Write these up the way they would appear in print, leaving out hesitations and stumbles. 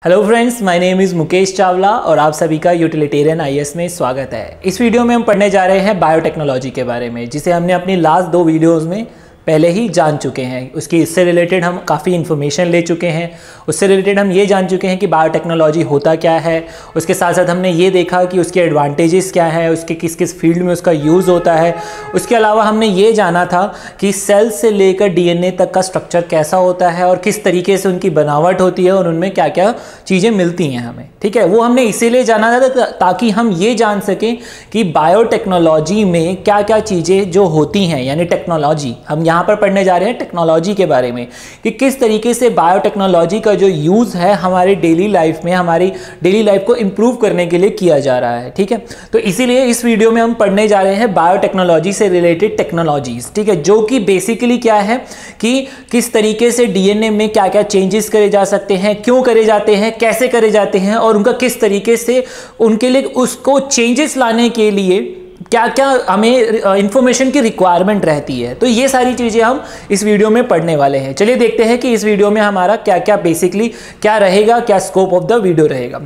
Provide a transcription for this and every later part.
Hello friends, my name is Mukesh Chawla और आप सभी का यूटिलिटेरियन आईएएस में स्वागत है। इस वीडियो में हम पढ़ने जा रहे हैं बायोटेक्नोलॉजी के बारे में, जिसे हमने अपनी लास्ट दो वीडियोस में पहले ही जान चुके हैं। इससे रिलेटेड हम काफ़ी इन्फॉर्मेशन ले चुके हैं। उससे रिलेटेड हम ये जान चुके हैं कि बायोटेक्नोलॉजी होता क्या है। उसके साथ साथ हमने ये देखा कि उसके एडवांटेजेस क्या है, उसके किस किस फील्ड में उसका यूज़ होता है। उसके अलावा हमने ये जाना था कि सेल से लेकर डीएनए तक का स्ट्रक्चर कैसा होता है और किस तरीके से उनकी बनावट होती है और उनमें क्या क्या चीज़ें मिलती हैं हमें। ठीक है, वो हमने इसीलिए जाना था ताकि हम ये जान सकें कि बायोटेक्नोलॉजी में क्या क्या चीज़ें जो होती हैं, यानी टेक्नोलॉजी। हम यहाँ पर पढ़ने जा रहे हैं टेक्नोलॉजी के बारे में कि किस तरीके से बायोटेक्नोलॉजी का जो यूज़ है हमारी डेली लाइफ में, हमारी डेली लाइफ को इंप्रूव करने के लिए किया जा रहा है। ठीक है, तो इसीलिए इस वीडियो में हम पढ़ने जा रहे हैं बायोटेक्नोलॉजी से रिलेटेड टेक्नोलॉजीज। ठीक है, जो कि बेसिकली क्या है कि किस तरीके से डीएनए में क्या क्या चेंजेस करे जा सकते हैं, क्यों करे जाते हैं, कैसे करे जाते हैं और उनका किस तरीके से उनके लिए उसको चेंजेस लाने के लिए क्या क्या हमें इंफॉर्मेशन की रिक्वायरमेंट रहती है। तो ये सारी चीज़ें हम इस वीडियो में पढ़ने वाले हैं। चलिए देखते हैं कि इस वीडियो में हमारा क्या क्या बेसिकली क्या रहेगा, क्या स्कोप ऑफ द वीडियो रहेगा।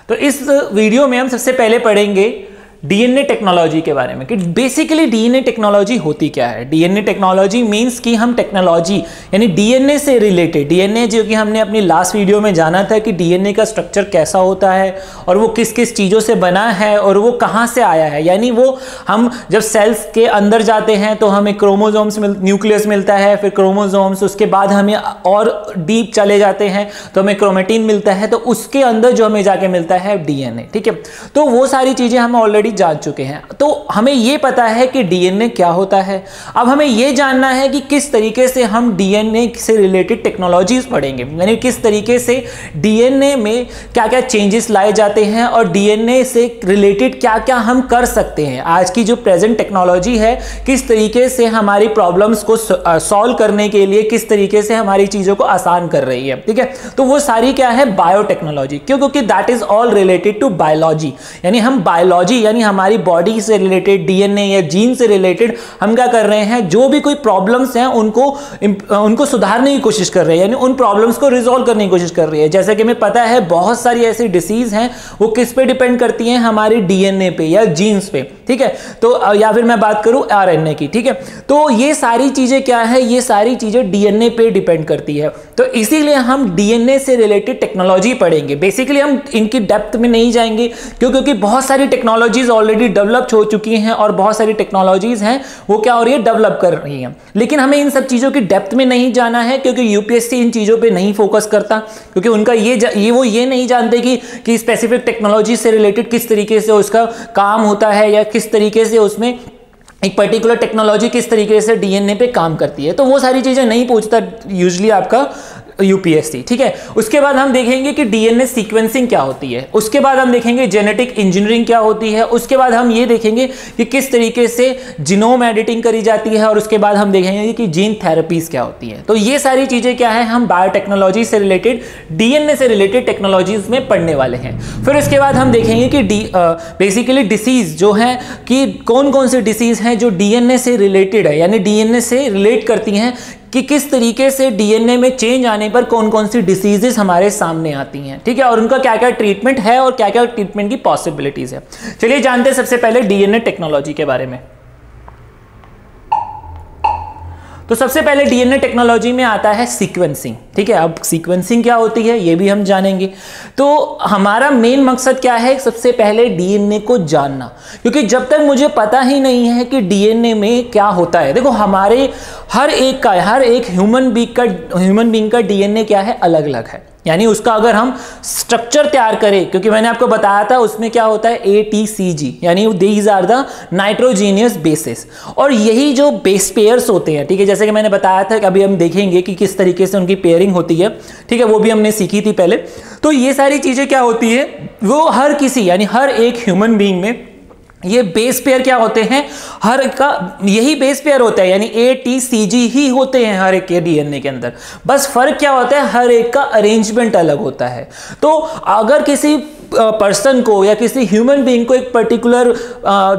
तो इस वीडियो में हम सबसे पहले पढ़ेंगे डीएनए टेक्नोलॉजी के बारे में कि बेसिकली डीएनए टेक्नोलॉजी होती क्या है। डीएनए टेक्नोलॉजी मींस कि हम टेक्नोलॉजी यानी डीएनए से रिलेटेड, डीएनए जो कि हमने अपनी लास्ट वीडियो में जाना था कि डीएनए का स्ट्रक्चर कैसा होता है और वो किस किस चीज़ों से बना है और वो कहाँ से आया है। यानी वो हम जब सेल्स के अंदर जाते हैं तो हमें क्रोमोसोम्स न्यूक्लियस मिलता है, फिर क्रोमोसोम्स, उसके बाद हमें और डीप चले जाते हैं तो हमें क्रोमेटिन मिलता है, तो उसके अंदर जो हमें जाके मिलता है डीएनए। ठीक है, तो वो सारी चीज़ें हम ऑलरेडी जान चुके हैं। तो हमें यह पता है कि डीएनए क्या होता है। अब हमें यह जानना है कि किस तरीके से हम डीएनए से रिलेटेड टेक्नोलॉजीज पढ़ेंगे, यानी किस तरीके से डीएनए में क्या क्या चेंजेस लाए जाते हैं और डीएनए से रिलेटेड क्या क्या हम कर सकते हैं। आज की जो प्रेजेंट टेक्नोलॉजी है किस तरीके से हमारी प्रॉब्लम्स को सॉल्व करने के लिए किस तरीके से हमारी चीज़ों को आसान कर रही है। ठीक है, तो वो सारी क्या है, बायोटेक्नोलॉजी। क्यों? क्योंकि that is all related to biology, यानी हम बायोलॉजी यानी हमारी बॉडी से रिलेटेड, डीएनए या जीन से रिलेटेड हम क्या कर रहे हैं, जो भी कोई प्रॉब्लम्स हैं उनको सुधारने की कोशिश कर रहे हैं, यानी उन प्रॉब्लम्स को रिजॉल्व करने की कोशिश कर रही है। जैसे कि हमें पता है बहुत सारी ऐसी डिसीज हैं वो किस पे डिपेंड करती हैं, हमारे डीएनए पे या जीन्स पे। ठीक है, तो या फिर मैं बात करूं आरएनए की। ठीक है, तो ये सारी चीजें क्या है, ये सारी चीजें डीएनए पे डिपेंड करती है। तो इसीलिए हम डीएनए से रिलेटेड टेक्नोलॉजी पढ़ेंगे। बेसिकली हम इनकी डेप्थ में नहीं जाएंगे क्योंकि बहुत सारी टेक्नोलॉजीज ऑलरेडी डेवलप हो चुकी हैं और बहुत सारी टेक्नोलॉजीज हैं वो क्या हो रही है, डेवलप कर रही हैं। लेकिन हमें इन सब चीज़ों की डेप्थ में नहीं जाना है क्योंकि यूपीएससी इन चीज़ों पे नहीं फोकस करता, क्योंकि उनका वो ये नहीं जानते कि स्पेसिफिक टेक्नोलॉजी से रिलेटेड किस तरीके से उसका काम होता है या किस तरीके से उसमें एक पर्टिकुलर टेक्नोलॉजी किस तरीके से डीएनए पे काम करती है। तो वो सारी चीज़ें नहीं पूछता यूजुअली आपका यूपीएससी। ठीक है, उसके बाद हम देखेंगे कि डीएनए सीक्वेंसिंग क्या होती है, उसके बाद हम देखेंगे जेनेटिक इंजीनियरिंग क्या होती है, उसके बाद हम ये देखेंगे कि किस तरीके से जीनोम एडिटिंग करी जाती है और उसके बाद हम देखेंगे कि जीन थेरेपीज क्या होती है। तो ये सारी चीज़ें क्या है, हम बायोटेक्नोलॉजी से रिलेटेड, डीएनए से रिलेटेड टेक्नोलॉजीज में पढ़ने वाले हैं। फिर उसके बाद हम देखेंगे कि बेसिकली डिसीज जो है कि कौन कौन सी डिसीज हैं जो डीएनए से रिलेटेड है, यानी डीएनए से रिलेट करती हैं कि किस तरीके से डीएनए में चेंज आने पर कौन कौन सी डिसीजेस हमारे सामने आती हैं। ठीक है, और उनका क्या क्या ट्रीटमेंट है और क्या क्या ट्रीटमेंट की पॉसिबिलिटीज है। चलिए जानते हैं सबसे पहले डीएनए टेक्नोलॉजी के बारे में। तो सबसे पहले डीएनए टेक्नोलॉजी में आता है सीक्वेंसिंग। ठीक है, अब सीक्वेंसिंग क्या होती है ये भी हम जानेंगे। तो हमारा मेन मकसद क्या है, सबसे पहले डीएनए को जानना, क्योंकि जब तक मुझे पता ही नहीं है कि डीएनए में क्या होता है, देखो हमारे हर एक ह्यूमन बीइंग का डीएनए क्या है, अलग अलग है। यानी उसका अगर हम स्ट्रक्चर तैयार करें, क्योंकि मैंने आपको बताया था उसमें क्या होता है ATCG, यानी these are the nitrogenous bases, और यही जो बेस पेयर्स होते हैं। ठीक है, जैसे कि मैंने बताया था कि अभी हम देखेंगे कि किस तरीके से उनकी पेयरिंग होती है। ठीक है, वो भी हमने सीखी थी पहले। तो ये सारी चीजें क्या होती है, वो हर किसी यानी हर एक ह्यूमन बीइंग में ये बेस पेयर क्या होते हैं, हर का यही बेस पेयर होता है, यानी ATCG ही होते हैं हर एक के डीएनए के अंदर। बस फर्क क्या होता है, हर एक का अरेंजमेंट अलग होता है। तो अगर किसी पर्सन को या किसी ह्यूमन बीइंग को एक पर्टिकुलर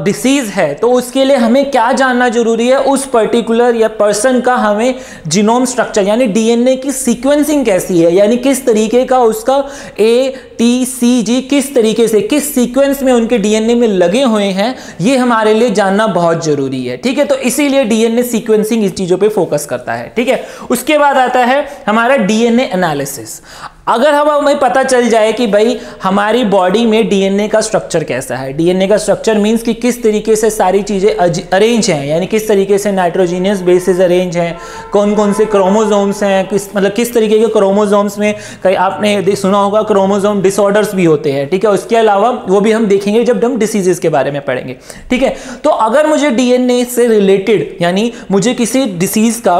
डिसीज है, तो उसके लिए हमें क्या जानना जरूरी है, उस पर्टिकुलर या पर्सन का हमें जीनोम स्ट्रक्चर यानी डीएनए की सीक्वेंसिंग कैसी है, यानी किस तरीके का उसका ATCG किस तरीके से किस सीक्वेंस में उनके डीएनए में लगे हुए हैं, ये हमारे लिए जानना बहुत जरूरी है। ठीक है, तो इसीलिए डीएनए सीक्वेंसिंग इस चीजों पे फोकस करता है। ठीक है, उसके बाद आता है हमारा डीएनए एनालिसिस। अगर हमें पता चल जाए कि भाई हमारी बॉडी में डीएनए का स्ट्रक्चर कैसा है, डीएनए का स्ट्रक्चर मींस कि किस तरीके से सारी चीजें अरेंज हैं, यानी किस तरीके से नाइट्रोजीनियस बेसिस अरेंज हैं, कौन कौन से क्रोमोसोम्स हैं, किस तरीके के क्रोमोसोम्स में कहीं आपने सुना होगा क्रोमोसोम डिसऑर्डर्स भी होते हैं। ठीक है, उसके अलावा वो भी हम देखेंगे जब हम डिसीजेस के बारे में पढ़ेंगे। ठीक है, तो अगर मुझे डीएनए से रिलेटेड यानी मुझे किसी डिसीज का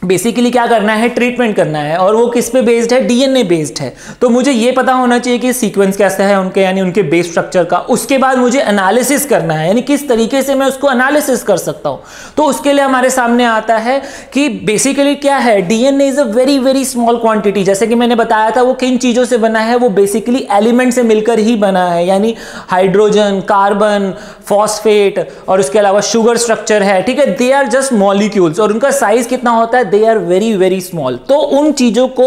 बेसिकली क्या करना है, ट्रीटमेंट करना है, और वो किस पे बेस्ड है, डीएनए बेस्ड है, तो मुझे ये पता होना चाहिए कि सीक्वेंस कैसा है उनके, यानी उनके बेस स्ट्रक्चर का। उसके बाद मुझे एनालिसिस करना है, यानी किस तरीके से मैं उसको एनालिसिस कर सकता हूं। तो उसके लिए हमारे सामने आता है कि बेसिकली क्या है, DNA is a very very small quantity. जैसे कि मैंने बताया था वो किन चीजों से बना है, वो बेसिकली एलिमेंट से मिलकर ही बना है, यानी हाइड्रोजन, कार्बन, फॉस्फेट और उसके अलावा शुगर स्ट्रक्चर है। ठीक है, दे आर जस्ट मॉलिक्यूल्स, और उनका साइज कितना होता है, they are very very small. तो उन चीजों को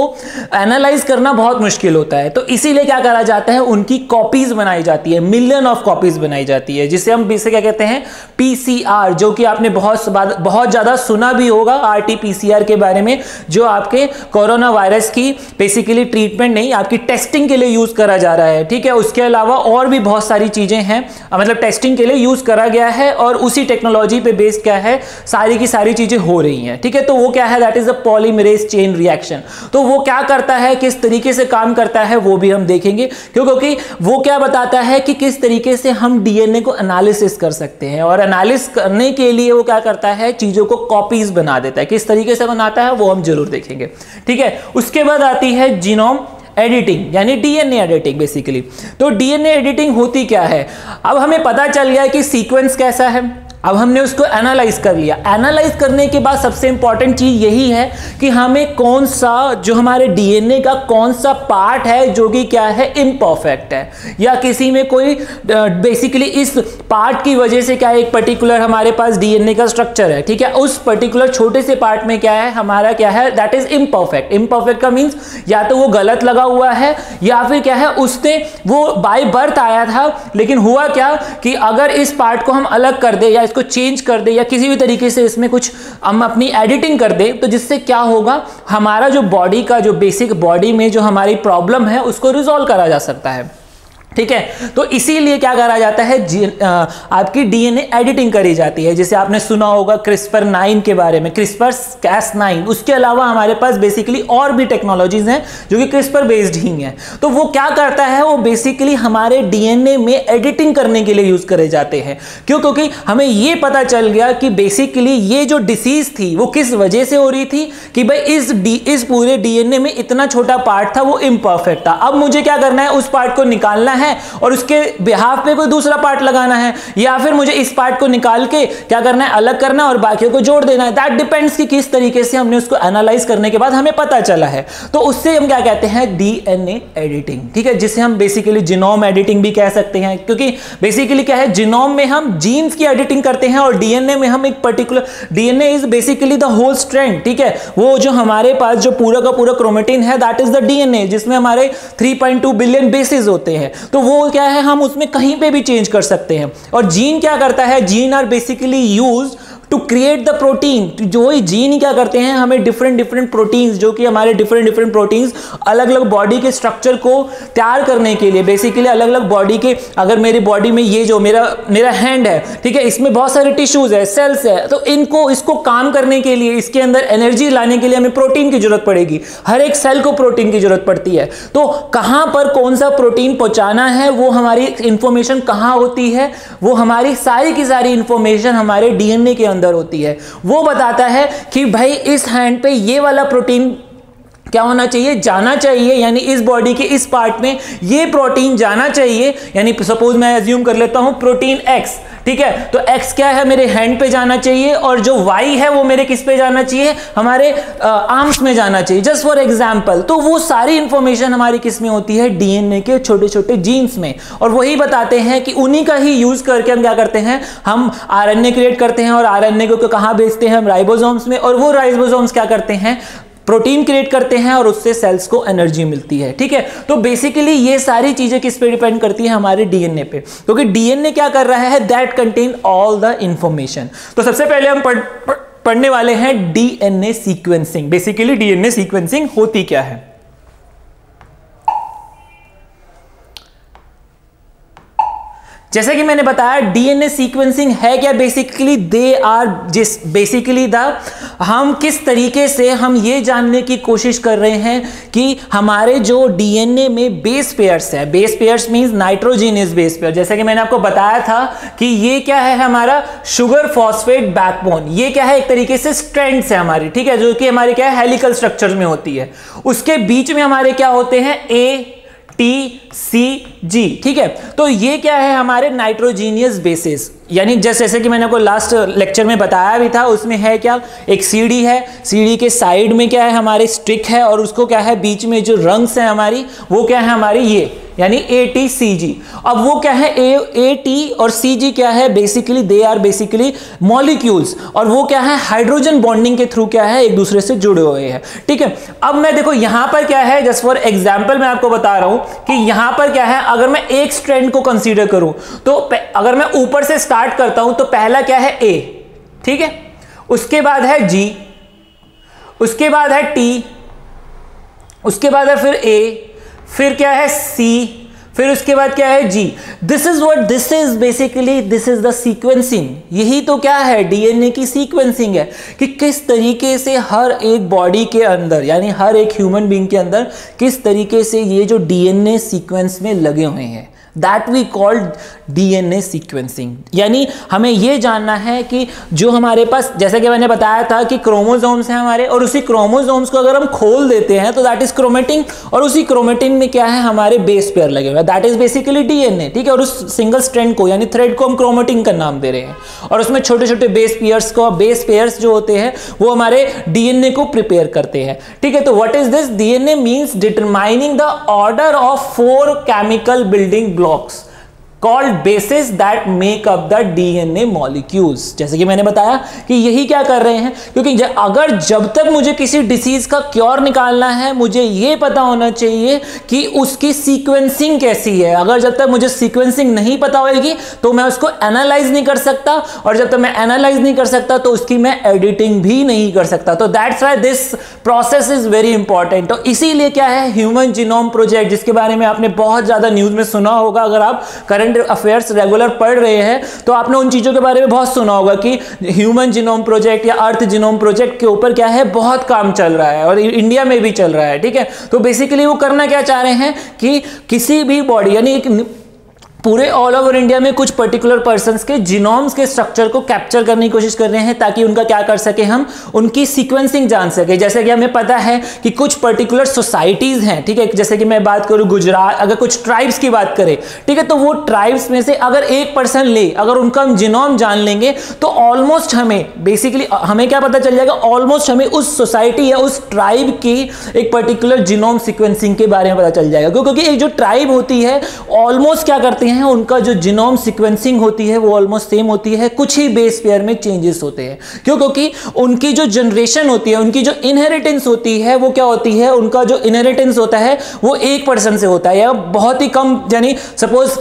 एनालाइज करना बहुत मुश्किल होता है, तो इसीलिए क्या करा जाता है, उनकी कॉपीज बनाई जाती है, मिलियन ऑफ कॉपीज बनाई जाती है, जिसे हम क्या कहते हैं, PCR, जो कि आपने बहुत ज्यादा सुना भी होगा RT-PCR के बारे में, जो आपके कोरोना वायरस की बेसिकली ट्रीटमेंट नहीं, आपकी टेस्टिंग के लिए यूज करा जा रहा है। ठीक है, उसके अलावा और भी बहुत सारी चीजें हैं, मतलब टेस्टिंग के लिए यूज करा गया है, और उसी टेक्नोलॉजी पे बेस्ड क्या है, सारी की सारी चीजें हो रही हैं। ठीक है, तो वो क्या है, that is a polymerase chain reaction. तो वो क्या करता है, किस तरीके से काम करता है, वो भी हम देखेंगे, क्योंकि वो क्या बताता है कि किस तरीके से हम डीएनए को एनालिसिस कर सकते हैं, और एनालिसिस करने के लिए वो क्या करता है, चीजों को कॉपीज बना देता है। किस तरीके से बनाता है वो हम जरूर देखेंगे। ठीक है, उसके बाद आती है जीनोम एडिटिंग, यानी डीएनए एडिटिंग बेसिकली। तो डीएनए एडिटिंग होती क्या है, अब हमें पता चल गया कि सीक्वेंस कैसा है, अब हमने उसको एनालाइज कर लिया। एनालाइज करने के बाद सबसे इंपॉर्टेंट चीज यही है कि हमें कौन सा, जो हमारे डीएनए का कौन सा पार्ट है जो कि क्या है, इम्परफेक्ट है, या किसी में कोई बेसिकली इस पार्ट की वजह से क्या है, एक पर्टिकुलर हमारे पास डीएनए का स्ट्रक्चर है। ठीक है, उस पर्टिकुलर छोटे से पार्ट में क्या है, हमारा क्या है, दैट इज इम्परफेक्ट। इम्परफेक्ट का मीन्स या तो वो गलत लगा हुआ है, या फिर क्या है, उसने वो बाय बर्थ आया था, लेकिन हुआ क्या कि अगर इस पार्ट को हम अलग कर दे या इसको चेंज कर दे या किसी भी तरीके से इसमें कुछ हम अपनी एडिटिंग कर दे, तो जिससे क्या होगा, हमारा जो बॉडी का जो बेसिक बॉडी में जो हमारी प्रॉब्लम है उसको रिजॉल्व करा जा सकता है। ठीक है, तो इसीलिए क्या करा जाता है, आपकी डीएनए एडिटिंग करी जाती है, जिसे आपने सुना होगा CRISPR-9 के बारे में, CRISPR-Cas9। उसके अलावा हमारे पास बेसिकली और भी टेक्नोलॉजीज हैं जो कि CRISPR बेस्ड ही हैं। तो वो क्या करता है, वो बेसिकली हमारे डीएनए में एडिटिंग करने के लिए यूज करे जाते हैं। क्यों, क्योंकि हमें ये पता चल गया कि बेसिकली ये जो डिसीज थी वो किस वजह से हो रही थी, कि भाई इस पूरे डीएनए में इतना छोटा पार्ट था, वो इम्परफेक्ट था। अब मुझे क्या करना है, उस पार्ट को निकालना है और उसके बिहाफ पे कोई दूसरा पार्ट लगाना है, या फिर मुझे इस पार्ट को निकाल के क्या करना है, अलग करना है और बाकियों को जोड़ देना है। दैट डिपेंड्स कि किस तरीके से हमने उसको एनालाइज करने के बाद हमें पता चला है। तो उससे हम क्या कहते हैं, डीएनए एडिटिंग। ठीक है, जिसे हम बेसिकली जीनोम एडिटिंग भी कह सकते हैं, क्योंकि बेसिकली क्या है, जीनोम में हम जीन्स की एडिटिंग करते हैं और डीएनए में हम एक particular, DNA is basically the whole strand. ठीक है, वो जो हमारे पास जो पूरा का पूरा क्रोमेटिन है, दैट इज द डीएनए, जिसमें हमारे 3.2 बिलियन बेसिस होते हैं। तो वो क्या है, हम उसमें कहीं पे भी चेंज कर सकते हैं। और जीन क्या करता है, gene are basically used to create the protein. जो ही जीन क्या करते हैं, हमें डिफरेंट प्रोटीन्स, जो कि हमारे डिफरेंट प्रोटीन्स अलग अलग बॉडी के स्ट्रक्चर को तैयार करने के लिए, बेसिकली अलग अलग बॉडी के, अगर मेरी बॉडी में ये जो मेरा हैंड है, ठीक है, इसमें बहुत सारे टिश्यूज है, सेल्स है, तो इसको काम करने के लिए, इसके अंदर एनर्जी लाने के लिए हमें प्रोटीन की जरूरत पड़ेगी। हर एक सेल को प्रोटीन की जरूरत पड़ती है। तो कहां पर कौन सा प्रोटीन पहुंचाना है, वो हमारी इंफॉर्मेशन कहां होती है, वो हमारी सारी की सारी इंफॉर्मेशन हमारे डीएनए के अंदर होती है। वो बताता है कि भाई इस हैंड पे ये वाला प्रोटीन क्या होना चाहिए, जाना चाहिए, यानी इस बॉडी के इस पार्ट में ये प्रोटीन जाना चाहिए। यानी सपोज मैं एज्यूम कर लेता हूं प्रोटीन एक्स, ठीक है, तो एक्स क्या है, मेरे हैंड पे जाना चाहिए, और जो वाई है वो मेरे किस पे जाना चाहिए, हमारे आर्म्स में जाना चाहिए, जस्ट फॉर एग्जाम्पल। तो वो सारी इंफॉर्मेशन हमारी किस में होती है, डीएनए के छोटे छोटे जीन्स में, और वही बताते हैं कि उन्हीं का ही यूज करके हम क्या करते हैं, हम आरएनए क्रिएट करते हैं, और आरएनए को कहां भेजते हैं, हम राइबोसोम्स में, और वो राइबोसोम्स क्या करते हैं, प्रोटीन क्रिएट करते हैं, और उससे सेल्स को एनर्जी मिलती है। ठीक है, तो बेसिकली ये सारी चीजें किस पे डिपेंड करती है, हमारे डीएनए पे, क्योंकि डीएनए क्या कर रहा है, that contain all the information. तो सबसे पहले हम पढ़ने वाले हैं DNA sequencing. Basically DNA sequencing होती क्या है। जैसे कि मैंने बताया डीएनए सीक्वेंसिंग है क्या, basically they are basically the, हम किस तरीके से हम ये जानने की कोशिश कर रहे हैं कि हमारे जो डीएनए में बेस पेयर्स है, base pairs means nitrogenous base pair, जैसे कि मैंने आपको बताया था कि ये क्या है, हमारा शुगर फॉस्फेट बैकबोन, ये क्या है, एक तरीके से स्ट्रैंड्स है हमारी, ठीक है, जो कि हमारे क्या है, हेलिकल स्ट्रक्चर में होती है। उसके बीच में हमारे क्या होते हैं, ए टी सी जी, ठीक है, तो ये क्या है, हमारे नाइट्रोजीनियस बेसिस, यानी जैसे कि मैंने आपको लास्ट लेक्चर में बताया भी था, उसमें है क्या, एक सीडी है, सीडी के साइड में क्या है, हमारे स्टिक है, और उसको क्या है, बीच में जो रंग्स है हमारी, वो क्या है, हमारी ये यानी ए टी सी जी। अब वो क्या है, ए टी और सी जी क्या है, basically they are basically molecules, और वो क्या है, हाइड्रोजन बॉन्डिंग के थ्रू क्या है, एक दूसरे से जुड़े हुए हैं। ठीक है, अब मैं देखो यहां पर क्या है, जस्ट फॉर एग्जाम्पल मैं आपको बता रहा हूं कि यहां पर क्या है, अगर मैं एक स्ट्रैंड को कंसीडर करूं, तो अगर मैं ऊपर से स्टार्ट करता हूं तो पहला क्या है, ए, ठीक है, उसके बाद है जी, उसके बाद है टी, उसके बाद है फिर ए, फिर क्या है सी, फिर उसके बाद क्या है जी। This is what this is basically, this is the sequencing. यही तो क्या है, डीएनए की सीक्वेंसिंग है कि किस तरीके से हर एक बॉडी के अंदर, यानी हर एक ह्यूमन बीइंग के अंदर किस तरीके से ये जो डीएनए सीक्वेंस में लगे हुए हैं, that we called DNA sequencing. यानी हमें यह जानना है कि जो हमारे पास, जैसे कि मैंने बताया था कि क्रोमोसोम्स हैं हमारे, और उसी क्रोमोसोम्स को अगर हम खोल देते हैं तो दैट इज क्रोमेटिन, और उसी क्रोमेटिन में क्या है, हमारे बेस पेयर लगे हुए हैं, दैट इज बेसिकली डीएनए। ठीक है, और उस सिंगल स्ट्रैंड को यानी थ्रेड को हम क्रोमेटिन का नाम दे रहे हैं, और उसमें छोटे छोटे बेस पेयर्स को, बेस पेयर्स जो होते हैं वो हमारे डीएनए को प्रिपेयर करते हैं। ठीक है, तो what is this, DNA means determining the order of 4 chemical building blocks called bases that make up the DNA molecules। जैसे कि मैंने बताया कि यही क्या कर रहे हैं, क्योंकि अगर जब तक मुझे किसी डिसीज का क्योर निकालना है, मुझे ये पता होना चाहिए कि उसकी सीक्वेंसिंग कैसी है। अगर जब तक मुझे सीक्वेंसिंग नहीं पता होगी तो मैं उसको एनालाइज नहीं कर सकता, और जब तक मैं एनालाइज नहीं कर सकता तो उसकी मैं एडिटिंग भी नहीं कर सकता। तो that's why this process is very important. तो इसीलिए क्या है, ह्यूमन जीनोम प्रोजेक्ट, जिसके बारे में आपने बहुत ज्यादा न्यूज में सुना होगा, अगर आप करंट अफेयर्स रेगुलर पढ़ रहे हैं तो आपने उन चीजों के बारे में बहुत सुना होगा कि ह्यूमन जीनोम प्रोजेक्ट या अर्थ जीनोम प्रोजेक्ट के ऊपर क्या है, बहुत काम चल रहा है, और इंडिया में भी चल रहा है। ठीक है, तो बेसिकली वो करना क्या चाह रहे हैं कि किसी भी बॉडी, यानी एक पूरे ऑल ओवर इंडिया में कुछ पर्टिकुलर पर्संस के जीनोम्स के स्ट्रक्चर को कैप्चर करने की कोशिश कर रहे हैं, ताकि उनका क्या कर सके, हम उनकी सीक्वेंसिंग जान सके। जैसे कि हमें पता है कि कुछ पर्टिकुलर सोसाइटीज हैं, ठीक है, जैसे कि मैं बात करूं गुजरात, अगर कुछ ट्राइब्स की बात करें, ठीक है, तो वो ट्राइब्स में से अगर एक पर्सन ले, अगर उनका हम जीनोम जान लेंगे तो ऑलमोस्ट हमें बेसिकली हमें क्या पता चल जाएगा, ऑलमोस्ट हमें उस सोसाइटी या उस ट्राइब की एक पर्टिकुलर जीनोम सीक्वेंसिंग के बारे में पता चल जाएगा, क्योंकि एक जो ट्राइब होती है ऑलमोस्ट क्या करते हैं, उनका जो जीनोम सीक्वेंसिंग होती है वो ऑलमोस्ट सेम होती है, कुछ ही बेस पेयर में चेंजेस होते हैं। क्यों? क्योंकि उनकी जो जनरेशन होती है, उनकी जो इनहेरिटेंस होती है वो क्या होती है, उनका जो इनहेरिटेंस होता है वो एक पर्सन से होता है, या बहुत ही कम, यानी सपोज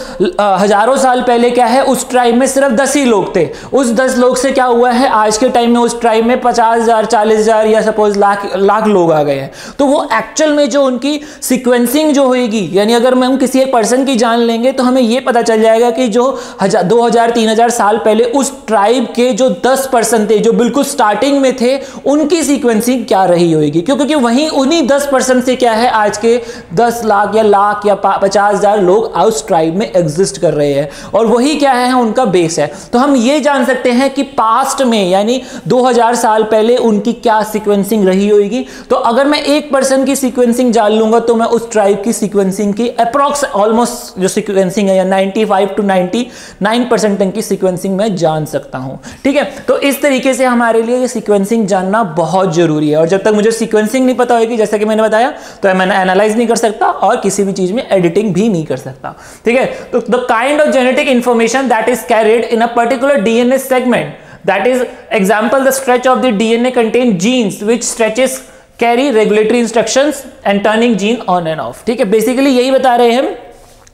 हजारों साल पहले क्या है, उस ट्राइब में सिर्फ 10 ही लोग थे, उस 10 लोग से क्या हुआ है, आज के टाइम में उस ट्राइब में 50,000 40,000 या सपोज लाख लोग आ गए हैं। तो वो एक्चुअल में जो उनकी सीक्वेंसिंग जो होगी, यानी अगर हम किसी एक पर्सन की जान लेंगे तो हमें ये ये पता चल जाएगा कि जो 2000-3000 साल पहले उस ट्राइब के जो 10% थे, जो बिल्कुल स्टार्टिंग में थे, उनकी सीक्वेंसिंग क्या रही होगी, क्योंकि वहीं उन्हीं 10% से क्या है आज के 10 लाख या लाख या 50,000 लोग उस ट्राइब में एग्जिस्ट कर रहे हैं, और वही क्या है उनका बेस है। तो हम ये जान सकते हैं कि पास्ट में यानी 2000 साल पहले उनकी क्या सीक्वेंसिंग रही होगी। तो अगर मैं एक पर्सन की सीक्वेंसिंग जान लूंगा तो मैं उस ट्राइब की सीक्वेंसिंग की अप्रॉक्स ऑलमोस्ट जो सीक्वेंसिंग है या 95 to 99% तक की सीक्वेंसिंग मैं जान सकता हूं। ठीक है, तो इस तरीके से हमारे लिए ये सीक्वेंसिंग जानना बहुत जरूरी है, और जब तक मुझे सीक्वेंसिंग नहीं पता होगी, जैसा कि मैंने बताया, तो मैं एनालाइज नहीं कर सकता और किसी भी चीज में एडिटिंग भी नहीं कर सकता। ठीक है, तो the kind of genetic information that is carried in a particular DNA segment, that is example the stretch of the DNA contain genes which stretches carry regulatory instructions and turning gene on and off। ठीक है, basically यही बता रहे हैं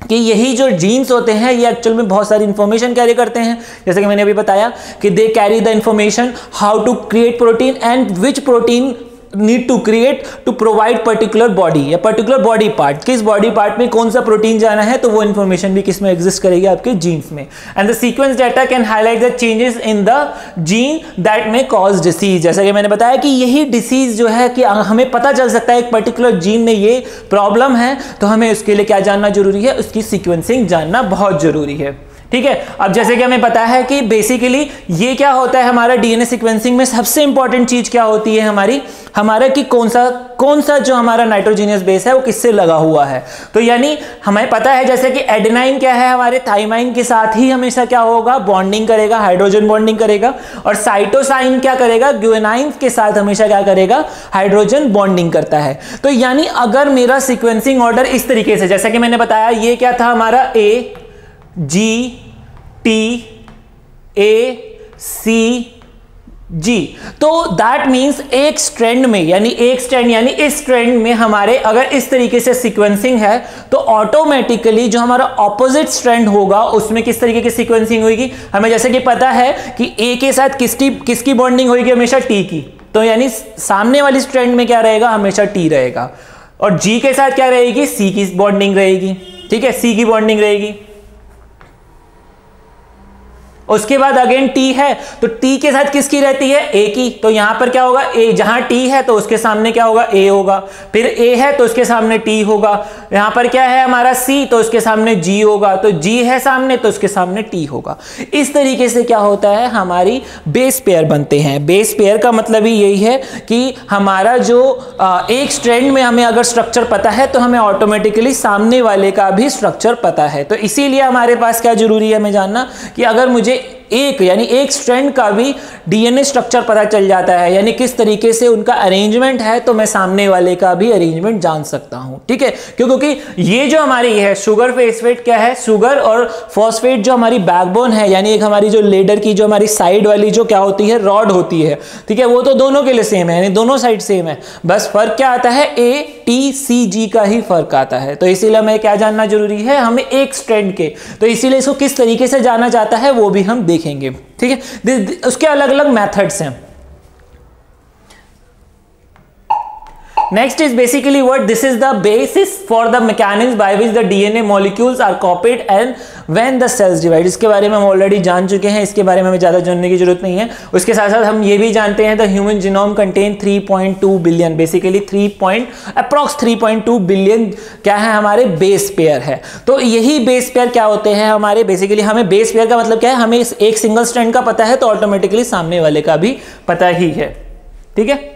कि यही जो jeans होते हैं ये एक्चुअल में बहुत सारी इंफॉर्मेशन कैरी करते हैं, जैसे कि मैंने अभी बताया कि they carry the information how to create protein and which protein need to create to provide particular body या पर्टिकुलर बॉडी पार्ट, किस बॉडी पार्ट में कौन सा प्रोटीन जाना है, तो वो इंफॉर्मेशन भी किस में एग्जिस्ट करेगी, आपके जीन्स में। And the sequence data can highlight the changes in the gene that में कॉज डिसीज, जैसा कि मैंने बताया कि यही डिसीज जो है कि हमें पता चल सकता है एक पर्टिकुलर जीन में ये प्रॉब्लम है, तो हमें उसके लिए क्या जानना जरूरी है, उसकी सीक्वेंसिंग जानना बहुत जरूरी है। ठीक है, अब जैसे कि हमें पता है कि बेसिकली ये क्या होता है हमारा डीएनए सीक्वेंसिंग में सबसे इंपॉर्टेंट चीज क्या होती है हमारा कि कौन सा जो हमारा नाइट्रोजीनियस बेस है वो किससे लगा हुआ है। तो यानी हमें पता है जैसे कि एडेनाइन क्या है हमारे थाइमाइन के साथ ही हमेशा क्या होगा, बॉन्डिंग करेगा, हाइड्रोजन बॉन्डिंग करेगा, और साइटोसाइन क्या करेगा, ग्यूएनाइन के साथ हमेशा क्या करेगा, हाइड्रोजन बॉन्डिंग करता है। तो यानी अगर मेरा सीक्वेंसिंग ऑर्डर इस तरीके से, जैसा कि मैंने बताया ये क्या था हमारा ए जी टी ए सी जी, तो दैट मींस एक स्ट्रैंड में यानी इस स्ट्रैंड में हमारे अगर इस तरीके से सीक्वेंसिंग है तो ऑटोमेटिकली जो हमारा ऑपोजिट स्ट्रैंड होगा उसमें किस तरीके की सीक्वेंसिंग होगी। हमें जैसे कि पता है कि ए के साथ किसकी बॉन्डिंग होगी, हमेशा टी की, तो यानी सामने वाली स्ट्रैंड में क्या रहेगा, हमेशा टी रहेगा, और जी के साथ क्या रहेगी, सी की बॉन्डिंग रहेगी। ठीक है, सी की बॉन्डिंग रहेगी। उसके बाद अगेन टी है तो टी के साथ किसकी रहती है, ए की, तो यहां पर क्या होगा, ए जहां टी है तो उसके सामने क्या होगा, ए होगा, फिर ए है तो उसके सामने टी होगा, यहां पर क्या है हमारा सी तो उसके सामने जी होगा, तो जी है सामने तो उसके सामने टी होगा। इस तरीके से क्या होता है हमारी बेस पेयर बनते हैं। बेस पेयर का मतलब ही यही है कि हमारा जो एक स्ट्रैंड में हमें अगर स्ट्रक्चर पता है तो हमें ऑटोमेटिकली सामने वाले का भी स्ट्रक्चर पता है। तो इसीलिए हमारे पास क्या जरूरी है हमें जानना कि अगर मुझे एक स्ट्रैंड का भी डीएनए स्ट्रक्चर पता चल जाता है, यानी किस तरीके से उनका अरेंजमेंट है, तो मैं सामने वाले का भी अरेंजमेंट जान सकता हूं। ठीक है, क्योंकि ये जो हमारी है शुगर फॉस्फेट क्या है, शुगर और फॉस्फेट जो हमारी बैकबोन है, यानी एक हमारी जो लेडर की जो हमारी साइड वाली जो क्या होती है, रॉड होती है। ठीक है, वो तो दोनों के लिए सेम है, यानी दोनों साइड सेम है, बस फर्क क्या आता है, ए टी सी जी का ही फर्क आता है। तो इसीलिए हमें क्या जानना जरूरी है, हमें एक स्ट्रैंड के, तो इसीलिए इसको किस तरीके से जाना जाता है वो भी हम देखेंगे। ठीक है, उसके अलग अलग मेथड्स हैं। Next is basically what this is the basis for the mechanism by which the DNA molecules are copied and when the cells divide। इसके बारे में हम ऑलरेडी जान चुके हैं, इसके बारे में हमें ज़्यादा जानने की जरूरत नहीं है। उसके साथ साथ हम ये भी जानते हैं the human genome contain 3.2 billion, basically 3.2 billion क्या है हमारे बेस पेयर है। तो यही बेस पेयर क्या होते हैं हमारे, बेसिकली हमें बेस पेयर का मतलब क्या है, हमें एक सिंगल स्ट्रैंड का पता है तो ऑटोमेटिकली सामने वाले का भी पता ही है। ठीक है,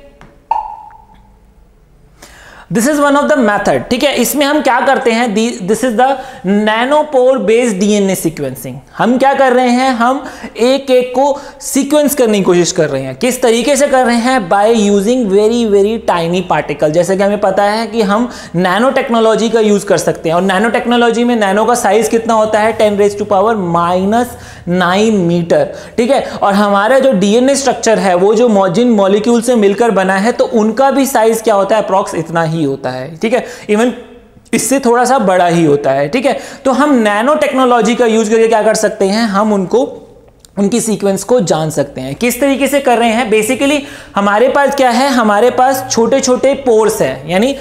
this is one of the method. ठीक है, इसमें हम क्या करते हैं, this is the Nanopore based DNA sequencing. हम क्या कर रहे हैं, हम एक एक को सीक्वेंस करने की कोशिश कर रहे हैं। किस तरीके से कर रहे हैं, by using very very tiny particle. जैसे कि हमें पता है कि हम नैनो टेक्नोलॉजी का यूज कर सकते हैं, और नैनो टेक्नोलॉजी में नैनो का साइज कितना होता है, 10⁻⁹ मीटर। ठीक है, और हमारा जो डीएनए स्ट्रक्चर है वो जो जिन मॉलिक्यूल से मिलकर बना है तो उनका भी साइज क्या होता है, अप्रॉक्स इतना ही होता है। ठीक है, इवन इससे थोड़ा सा बड़ा ही होता है। ठीक है, तो हम नैनो टेक्नोलॉजी का यूज करके क्या कर सकते हैं, हम उनकी सीक्वेंस को जान सकते हैं। किस तरीके से कर रहे हैं, बेसिकली हमारे पास क्या है, हमारे पास छोटे छोटे पोर्स हैं, यानी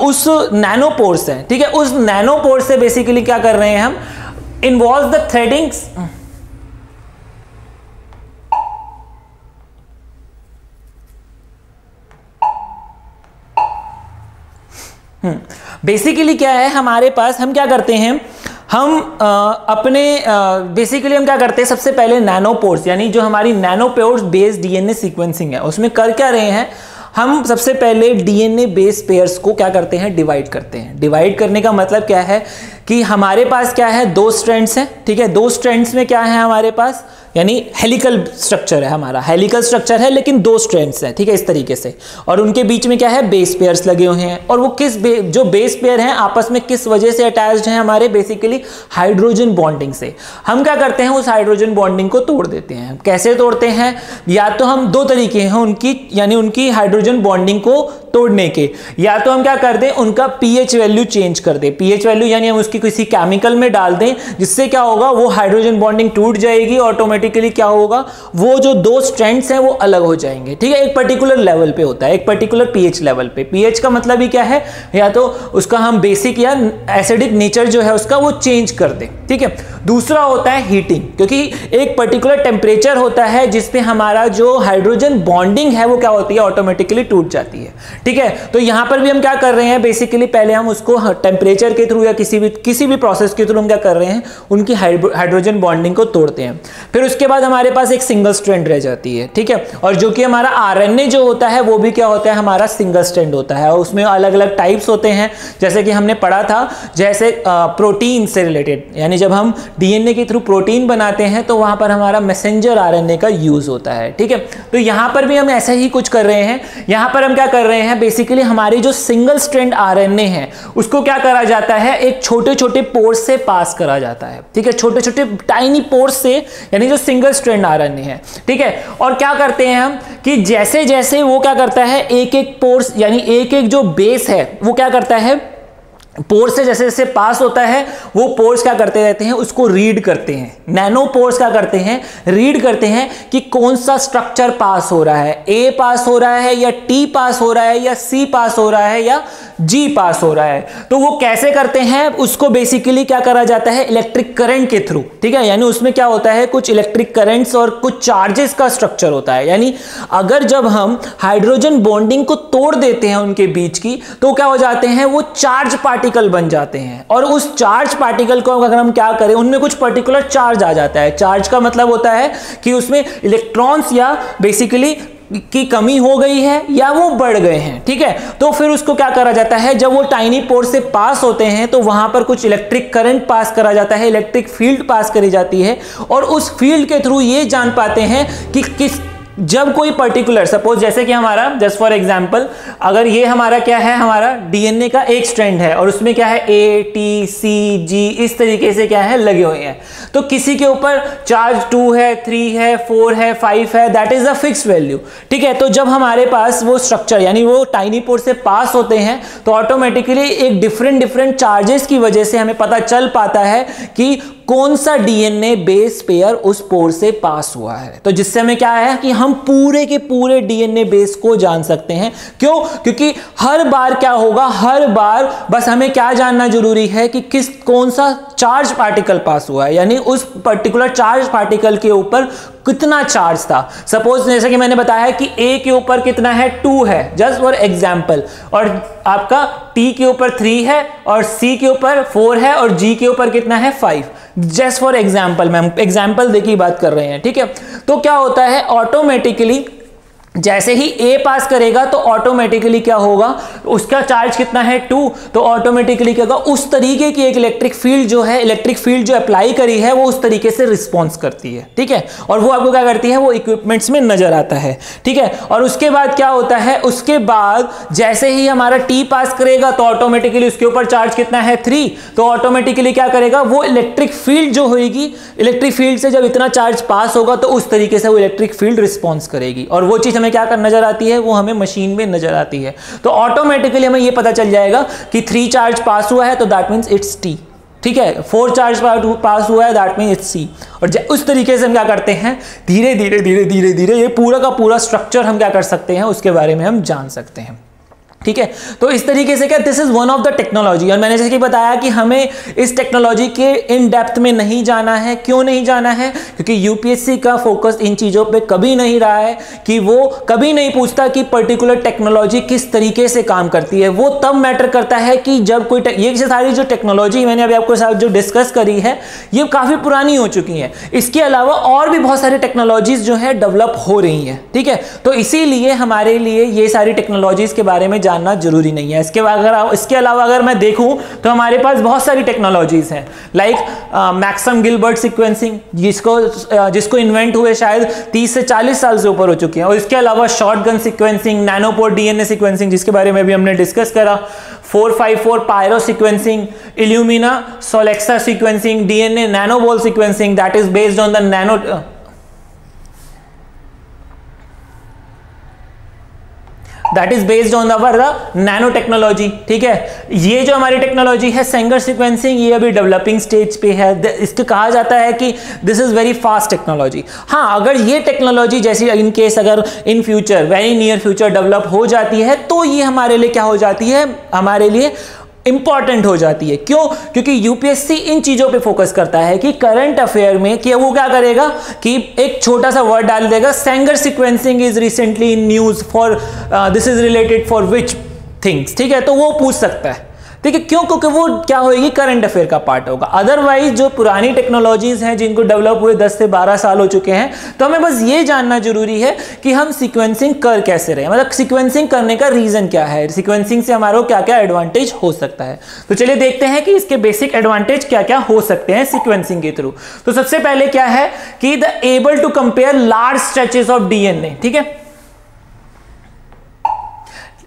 उस नैनो पोर्स हैं। ठीक है, उस नैनो पोर्स से बेसिकली क्या कर रहे हैं, हम involves the threadings बेसिकली क्या है हमारे पास, हम क्या करते हैं, हम बेसिकली हम क्या करते हैं, सबसे पहले नैनोपोर्स यानी जो हमारी नैनोपोर्स बेस्ड डीएनए सीक्वेंसिंग है उसमें कर क्या रहे हैं, हम सबसे पहले डीएनए बेस पेयर्स को क्या करते हैं, डिवाइड करते हैं। डिवाइड करने का मतलब क्या है कि हमारे पास क्या है, 2 स्ट्रैंड्स हैं, ठीक है। 2 स्ट्रैंड्स में क्या है हमारे पास, यानी हेलिकल स्ट्रक्चर है, हमारा हेलिकल स्ट्रक्चर है लेकिन 2 स्ट्रैंड्स हैं, ठीक है, इस तरीके से। और उनके बीच में क्या है, बेस पेयर्स लगे हुए हैं। और वो जो बेस पेयर हैं आपस में किस वजह से अटैच्ड हैं, हमारे बेसिकली हाइड्रोजन बॉन्डिंग से। हम क्या करते हैं, उस हाइड्रोजन बॉन्डिंग को तोड़ देते हैं। कैसे तोड़ते हैं, या तो हम 2 तरीके हैं उनकी, यानी उनकी हाइड्रोजन बॉन्डिंग को तोड़ने के, या तो हम क्या कर दें, उनका पीएच वैल्यू चेंज कर दें। पीएच वैल्यू यानी हम उसकी किसी केमिकल में डाल दें, जिससे क्या होगा, वो हाइड्रोजन बॉन्डिंग टूट जाएगी, ऑटोमेटिकली क्या होगा, वो जो 2 स्ट्रैंड्स हैं वो अलग हो जाएंगे, ठीक है। एक पर्टिकुलर लेवल पे होता है, एक पर्टिकुलर पीएच लेवल पे। पीएच का मतलब ही क्या है, या तो उसका हम बेसिक या एसिडिक नेचर जो है उसका वो चेंज कर दें, ठीक है। दूसरा होता है हीटिंग, क्योंकि एक पर्टिकुलर टेम्परेचर होता है जिसपे हमारा जो हाइड्रोजन बॉन्डिंग है वो क्या होती है, ऑटोमेटिकली टूट जाती है, ठीक है। तो यहां पर भी हम क्या कर रहे हैं, बेसिकली पहले हम उसको टेम्परेचर के थ्रू या किसी भी प्रोसेस के थ्रू हम क्या कर रहे हैं, उनकी हाइड्रोजन बॉन्डिंग को तोड़ते हैं। फिर उसके बाद हमारे पास एक सिंगल स्ट्रैंड रह जाती है, ठीक है। और जो कि हमारा आरएनए जो होता है वो भी क्या होता है, हमारा सिंगल स्ट्रैंड होता है। और उसमें अलग अलग टाइप्स होते हैं, जैसे कि हमने पढ़ा था, जैसे प्रोटीन से रिलेटेड, यानी जब हम डीएनए के थ्रू प्रोटीन बनाते हैं तो वहां पर हमारा मैसेंजर आरएनए का यूज होता है, ठीक है। तो यहां पर भी हम ऐसा ही कुछ कर रहे हैं। यहां पर हम क्या कर रहे हैं, बेसिकली हमारी जो सिंगल स्ट्रैंड आरएनए है उसको क्या करा जाता है, एक छोटे छोटे पोर्स से पास करा जाता है, ठीक है, छोटे छोटे टाइनी पोर्स से, यानी जो सिंगल स्ट्रैंड आरएनए है, ठीक है। और क्या करते हैं हम कि जैसे जैसे वो क्या करता है, एक एक पोर्स यानी एक एक जो बेस है वो क्या करता है, पोर्स से जैसे जैसे पास होता है वो पोर्स क्या करते रहते हैं, उसको रीड करते हैं। नैनो पोर्स क्या करते हैं, रीड करते हैं कि कौन सा स्ट्रक्चर पास हो रहा है, ए पास हो रहा है या टी पास हो रहा है या सी पास हो रहा है या जी पास हो रहा है। तो वो कैसे करते हैं, उसको बेसिकली क्या करा जाता है, इलेक्ट्रिक करंट के थ्रू, ठीक है। यानी उसमें क्या होता है, कुछ इलेक्ट्रिक करंट्स और कुछ चार्जेस का स्ट्रक्चर होता है। यानी अगर जब हम हाइड्रोजन बॉन्डिंग को तोड़ देते हैं उनके बीच की, तो क्या हो जाते हैं, वो चार्ज पार्टिकल बन जाते हैं। और उस चार्ज पार्टिकल को अगर हम क्या करें, उनमें कुछ पर्टिकुलर चार्ज आ जाता है। चार्ज का मतलब होता है कि उसमें इलेक्ट्रॉन्स या बेसिकली की कमी हो गई है या वो बढ़ गए हैं, ठीक है। तो फिर उसको क्या करा जाता है, जब वो टाइनी पोर से पास होते हैं तो वहां पर कुछ इलेक्ट्रिक करंट पास करा जाता है, इलेक्ट्रिक फील्ड पास करी जाती है। और उस फील्ड के थ्रू ये जान पाते हैं कि जब कोई पर्टिकुलर, सपोज जैसे कि हमारा, जस्ट फॉर एग्जांपल, अगर ये हमारा क्या है, हमारा डीएनए का एक स्ट्रैंड है और उसमें क्या है, ए टी सी जी इस तरीके से क्या है लगे हुए हैं, तो किसी के ऊपर चार्ज 2 है, 3 है, 4 है, 5 है, that is a fix value, ठीक है। तो जब हमारे पास वो स्ट्रक्चर यानी वो टाइनी पोर से पास होते हैं तो ऑटोमेटिकली एक डिफरेंट चार्जेस की वजह से हमें पता चल पाता है कि कौन सा डीएनए बेस पेयर उस पोर से पास हुआ है। तो जिससे हमें क्या है कि हम पूरे के पूरे डीएनए बेस को जान सकते हैं। क्यों? क्योंकि हर बार क्या होगा, हर बार बस हमें क्या जानना जरूरी है कि कौन सा चार्ज पार्टिकल पास हुआ है, यानी उस पर्टिकुलर चार्ज पार्टिकल के ऊपर कितना चार्ज था। सपोज जैसे कि मैंने बताया कि ए के ऊपर कितना है, 2 है, जस्ट फॉर एग्जांपल, और आपका टी के ऊपर 3 है और सी के ऊपर 4 है और जी के ऊपर कितना है, 5, just for example. Ma'am example देखिए बात कर रहे हैं, ठीक है। तो क्या होता है, ऑटोमेटिकली जैसे ही ए पास करेगा तो ऑटोमेटिकली क्या होगा, उसका चार्ज कितना है, 2, तो ऑटोमेटिकली क्या होगा, उस तरीके की एक इलेक्ट्रिक फील्ड जो है, इलेक्ट्रिक फील्ड जो अप्लाई करी है वो उस तरीके से रिस्पॉन्स करती है, ठीक है। और वो आपको क्या करती है, वो इक्विपमेंट्स में नजर आता है, ठीक है। और उसके बाद क्या होता है, उसके बाद जैसे ही हमारा टी पास करेगा तो ऑटोमेटिकली उसके ऊपर चार्ज कितना है, 3, तो ऑटोमेटिकली क्या करेगा, वो इलेक्ट्रिक फील्ड जो होगी, इलेक्ट्रिक फील्ड से जब इतना चार्ज पास होगा तो उस तरीके से वो इलेक्ट्रिक फील्ड रिस्पॉन्स करेगी। और वो चीज हमें क्या कर नजर आती है, वो हमें मशीन में नजर आती है। तो ऑटोमेटिकली हमें ये पता चल जाएगा कि 3 चार्ज पास हुआ है तो दैट मींस इट्स टी, ठीक है। 4 चार्ज पास हुआ है दैट मींस इट्स सी। और उस तरीके से हम क्या करते हैं, धीरे धीरे धीरे धीरे धीरे ये पूरा का पूरा स्ट्रक्चर हम क्या कर सकते हैं, उसके बारे में हम जान सकते हैं, ठीक है। तो इस तरीके से क्या, this is one of the technology. और मैंने जैसे कि बताया कि हमें इस टेक्नोलॉजी के इन डेप्थ में नहीं जाना है। क्यों नहीं जाना है? क्योंकि यूपीएससी का फोकस इन चीजों पे कभी नहीं रहा है, कि वो कभी नहीं पूछता कि पर्टिकुलर टेक्नोलॉजी किस तरीके से काम करती है। वो तब मैटर करता है कि जब कोई ये सारी जो टेक्नोलॉजी मैंने अभी आपको साथ जो डिस्कस करी है, ये काफी पुरानी हो चुकी है। इसके अलावा और भी बहुत सारी टेक्नोलॉजीज जो है डेवलप हो रही है। ठीक है, तो इसीलिए हमारे लिए ये सारी टेक्नोलॉजीज के बारे में जानना जरूरी नहीं है। इसके अलावा अगर मैं देखूं तो हमारे पास बहुत सारी टेक्नोलॉजीज हैं, लाइक मैक्सम गिलबर्ट सीक्वेंसिंग, जिसको इन्वेंट हुए शायद 30 से 40 साल से ऊपर हो चुके हैं। और इसके अलावा shotgun sequencing, nanopore DNA sequencing, जिसके बारे में भी हमने डिस्कस करा, 454 pyro sequencing, Illumina Solexa sequencing, DNA nanoball sequencing, that is based on the nano technology. ठीक है, ये जो हमारी टेक्नोलॉजी है सेंगर सीक्वेंसिंग, ये अभी डेवलपिंग स्टेज पे है। इसको कहा जाता है कि this is very fast technology. हाँ, अगर ये टेक्नोलॉजी जैसी इन केस अगर in future, very near future develop हो जाती है, तो ये हमारे लिए क्या हो जाती है, हमारे लिए इंपॉर्टेंट हो जाती है। क्यों? क्योंकि यूपीएससी इन चीजों पे फोकस करता है कि करंट अफेयर में कि वो क्या करेगा कि एक छोटा सा वर्ड डाल देगा, Sengar sequencing is recently in news for this is related for which things. ठीक है, तो वो पूछ सकता है। ठीक है, क्यों? क्योंकि वो क्या होगी, करंट अफेयर का पार्ट होगा। अदरवाइज जो पुरानी टेक्नोलॉजीज हैं जिनको डेवलप हुए 10 से 12 साल हो चुके हैं, तो हमें बस ये जानना जरूरी है कि हम सीक्वेंसिंग कर कैसे रहे, मतलब सीक्वेंसिंग करने का रीजन क्या है, सीक्वेंसिंग से हमारा क्या क्या एडवांटेज हो सकता है। तो चलिए देखते हैं कि इसके बेसिक एडवांटेज क्या क्या हो सकते हैं सीक्वेंसिंग के थ्रू। तो सबसे पहले क्या है कि the able to compare large stretches of DNA. ठीक है,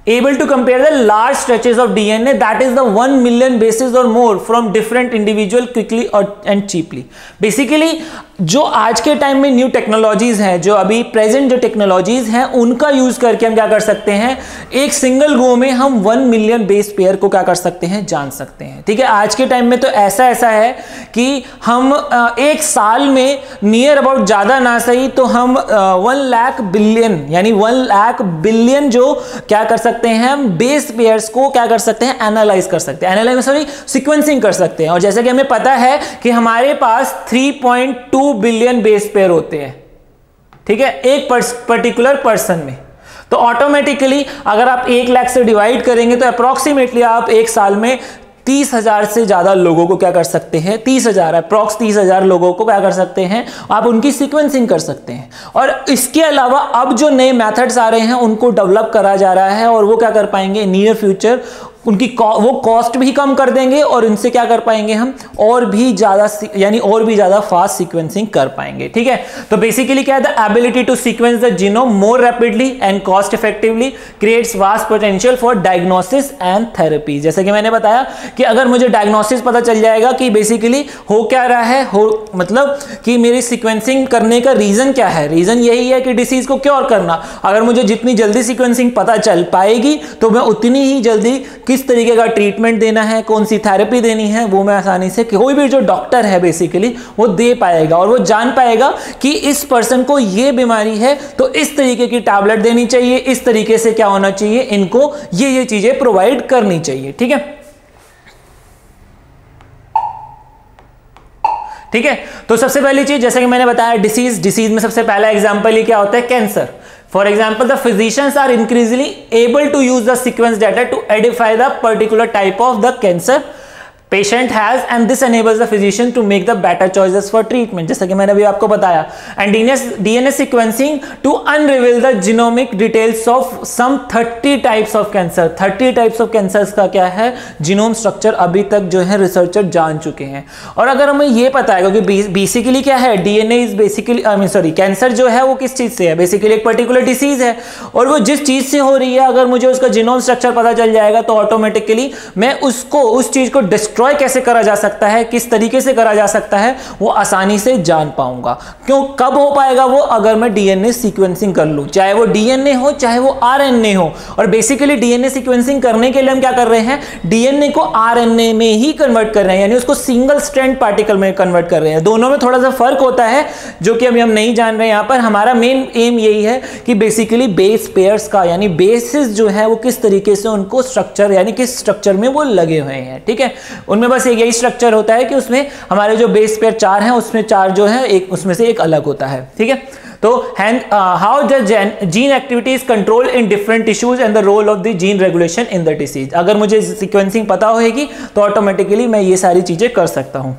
able to compare the large stretches of DNA, that is the 1 million bases or more from different individual quickly and cheaply. Basically जो आज के टाइम में new technologies हैं, जो अभी present जो टेक्नोलॉजीज हैं, उनका यूज करके हम क्या कर सकते हैं, एक सिंगल गो में हम 1 मिलियन बेस पेयर को क्या कर सकते हैं, जान सकते हैं। ठीक है, आज के टाइम में तो ऐसा है कि हम एक साल में नियर अबाउट ज्यादा ना सही तो हम 1 लाख बिलियन यानी 1 लाख बिलियन जो क्या कर सकते हैं, हम बेस पेयर्स को क्या कर सकते हैं, एनालाइज कर सकते हैं, सीक्वेंसिंग कर सकते हैं। और जैसे कि हमें पता है कि हमारे पास 3.2 बिलियन बेस पेयर होते हैं। ठीक है, एक पर्टिकुलर पर्सन में। तो ऑटोमेटिकली अगर आप 1 लाख से डिवाइड करेंगे तो अप्रोक्सीमेटली आप एक साल में 30,000 से ज्यादा लोगों को क्या कर सकते हैं, 30,000 अप्रॉक्स 30,000 लोगों को क्या कर सकते हैं, आप उनकी सीक्वेंसिंग कर सकते हैं। और इसके अलावा अब जो नए मेथड्स आ रहे हैं उनको डेवलप करा जा रहा है, और वो क्या कर पाएंगे, नियर फ्यूचर उनकी वो कॉस्ट भी कम कर देंगे, और इनसे क्या कर पाएंगे, हम और भी ज्यादा फास्ट सीक्वेंसिंग कर पाएंगे। ठीक है, तो बेसिकली क्या है, the ability to sequence the genome more rapidly and cost effectively creates vast potential for diagnosis and therapy. जैसे कि मैंने बताया कि अगर मुझे डायग्नोसिस पता चल जाएगा कि बेसिकली हो क्या रहा है, मतलब कि मेरी सीक्वेंसिंग करने का रीजन क्या है, रीजन यही है कि डिसीज को क्योर करना। अगर मुझे जितनी जल्दी सीक्वेंसिंग पता चल पाएगी तो मैं उतनी ही जल्दी किस तरीके का ट्रीटमेंट देना है, कौन सी थेरेपी देनी है, वो मैं आसानी से कोई भी जो डॉक्टर है बेसिकली वो दे पाएगा, और वो जान पाएगा कि इस पर्सन को ये बीमारी है तो इस तरीके की टैबलेट देनी चाहिए, इस तरीके से क्या होना चाहिए, इनको ये चीजें प्रोवाइड करनी चाहिए। ठीक है, ठीक है। तो सबसे पहली चीज जैसे कि मैंने बताया, डिसीज में सबसे पहला एग्जांपल ये क्या होता है, cancer. For example, the physicians are increasingly able to use the sequence data to identify the particular type of the cancer patient has, and this enables the physician to make the better choices for treatment, जैसा कि मैंने अभी आपको बताया। And DNA sequencing to unravel the genomic details of some 30 types of cancer। 30 types of cancers का क्या है, genome structure अभी तक जो है रिसर्चर जान चुके हैं। और अगर हमें ये पता है, क्योंकि बेसिकली क्या है, DNA इज बेसिकली कैंसर जो है वो किस चीज से है, बेसिकली एक पर्टिकुलर डिसीज है, और वो जिस चीज से हो रही है अगर मुझे उसका जीनोम स्ट्रक्चर पता चल जाएगा तो ऑटोमेटिकली मैं उस चीज को डिस्ट्रॉय कैसे करा जा सकता है, किस तरीके से करा जा सकता है, वो आसानी से जान पाऊंगा। क्यों, कब हो पाएगा वो, अगर मैं डीएनए सीक्वेंसिंग कर लूं, चाहे वो डीएनए हो चाहे वो आरएनए हो। और बेसिकली डीएनए सीक्वेंसिंग करने के लिए हम क्या कर रहे हैं, डीएनए को आरएनए में ही कन्वर्ट कर रहे हैं, यानी उसको सिंगल स्ट्रैंड पार्टिकल में कन्वर्ट कर रहे हैं। दोनों में थोड़ा सा फर्क होता है जो कि अभी हम नहीं जान रहे। यहां पर हमारा मेन एम यही है कि बेसिकली बेस पेयर्स का, यानी बेसिस जो है वो किस तरीके से उनको स्ट्रक्चर, यानी किस स्ट्रक्चर में वो लगे हुए हैं, ठीक है। उनमें बस एक यही स्ट्रक्चर होता है कि उसमें हमारे जो बेस पेयर 4 हैं उसमें 4 जो है एक उसमें से एक अलग होता है, ठीक है। तो how the gene activity is control in different tissues and the role of the gene regulation in the disease. अगर मुझे सीक्वेंसिंग पता होगी तो ऑटोमेटिकली मैं ये सारी चीजें कर सकता हूं,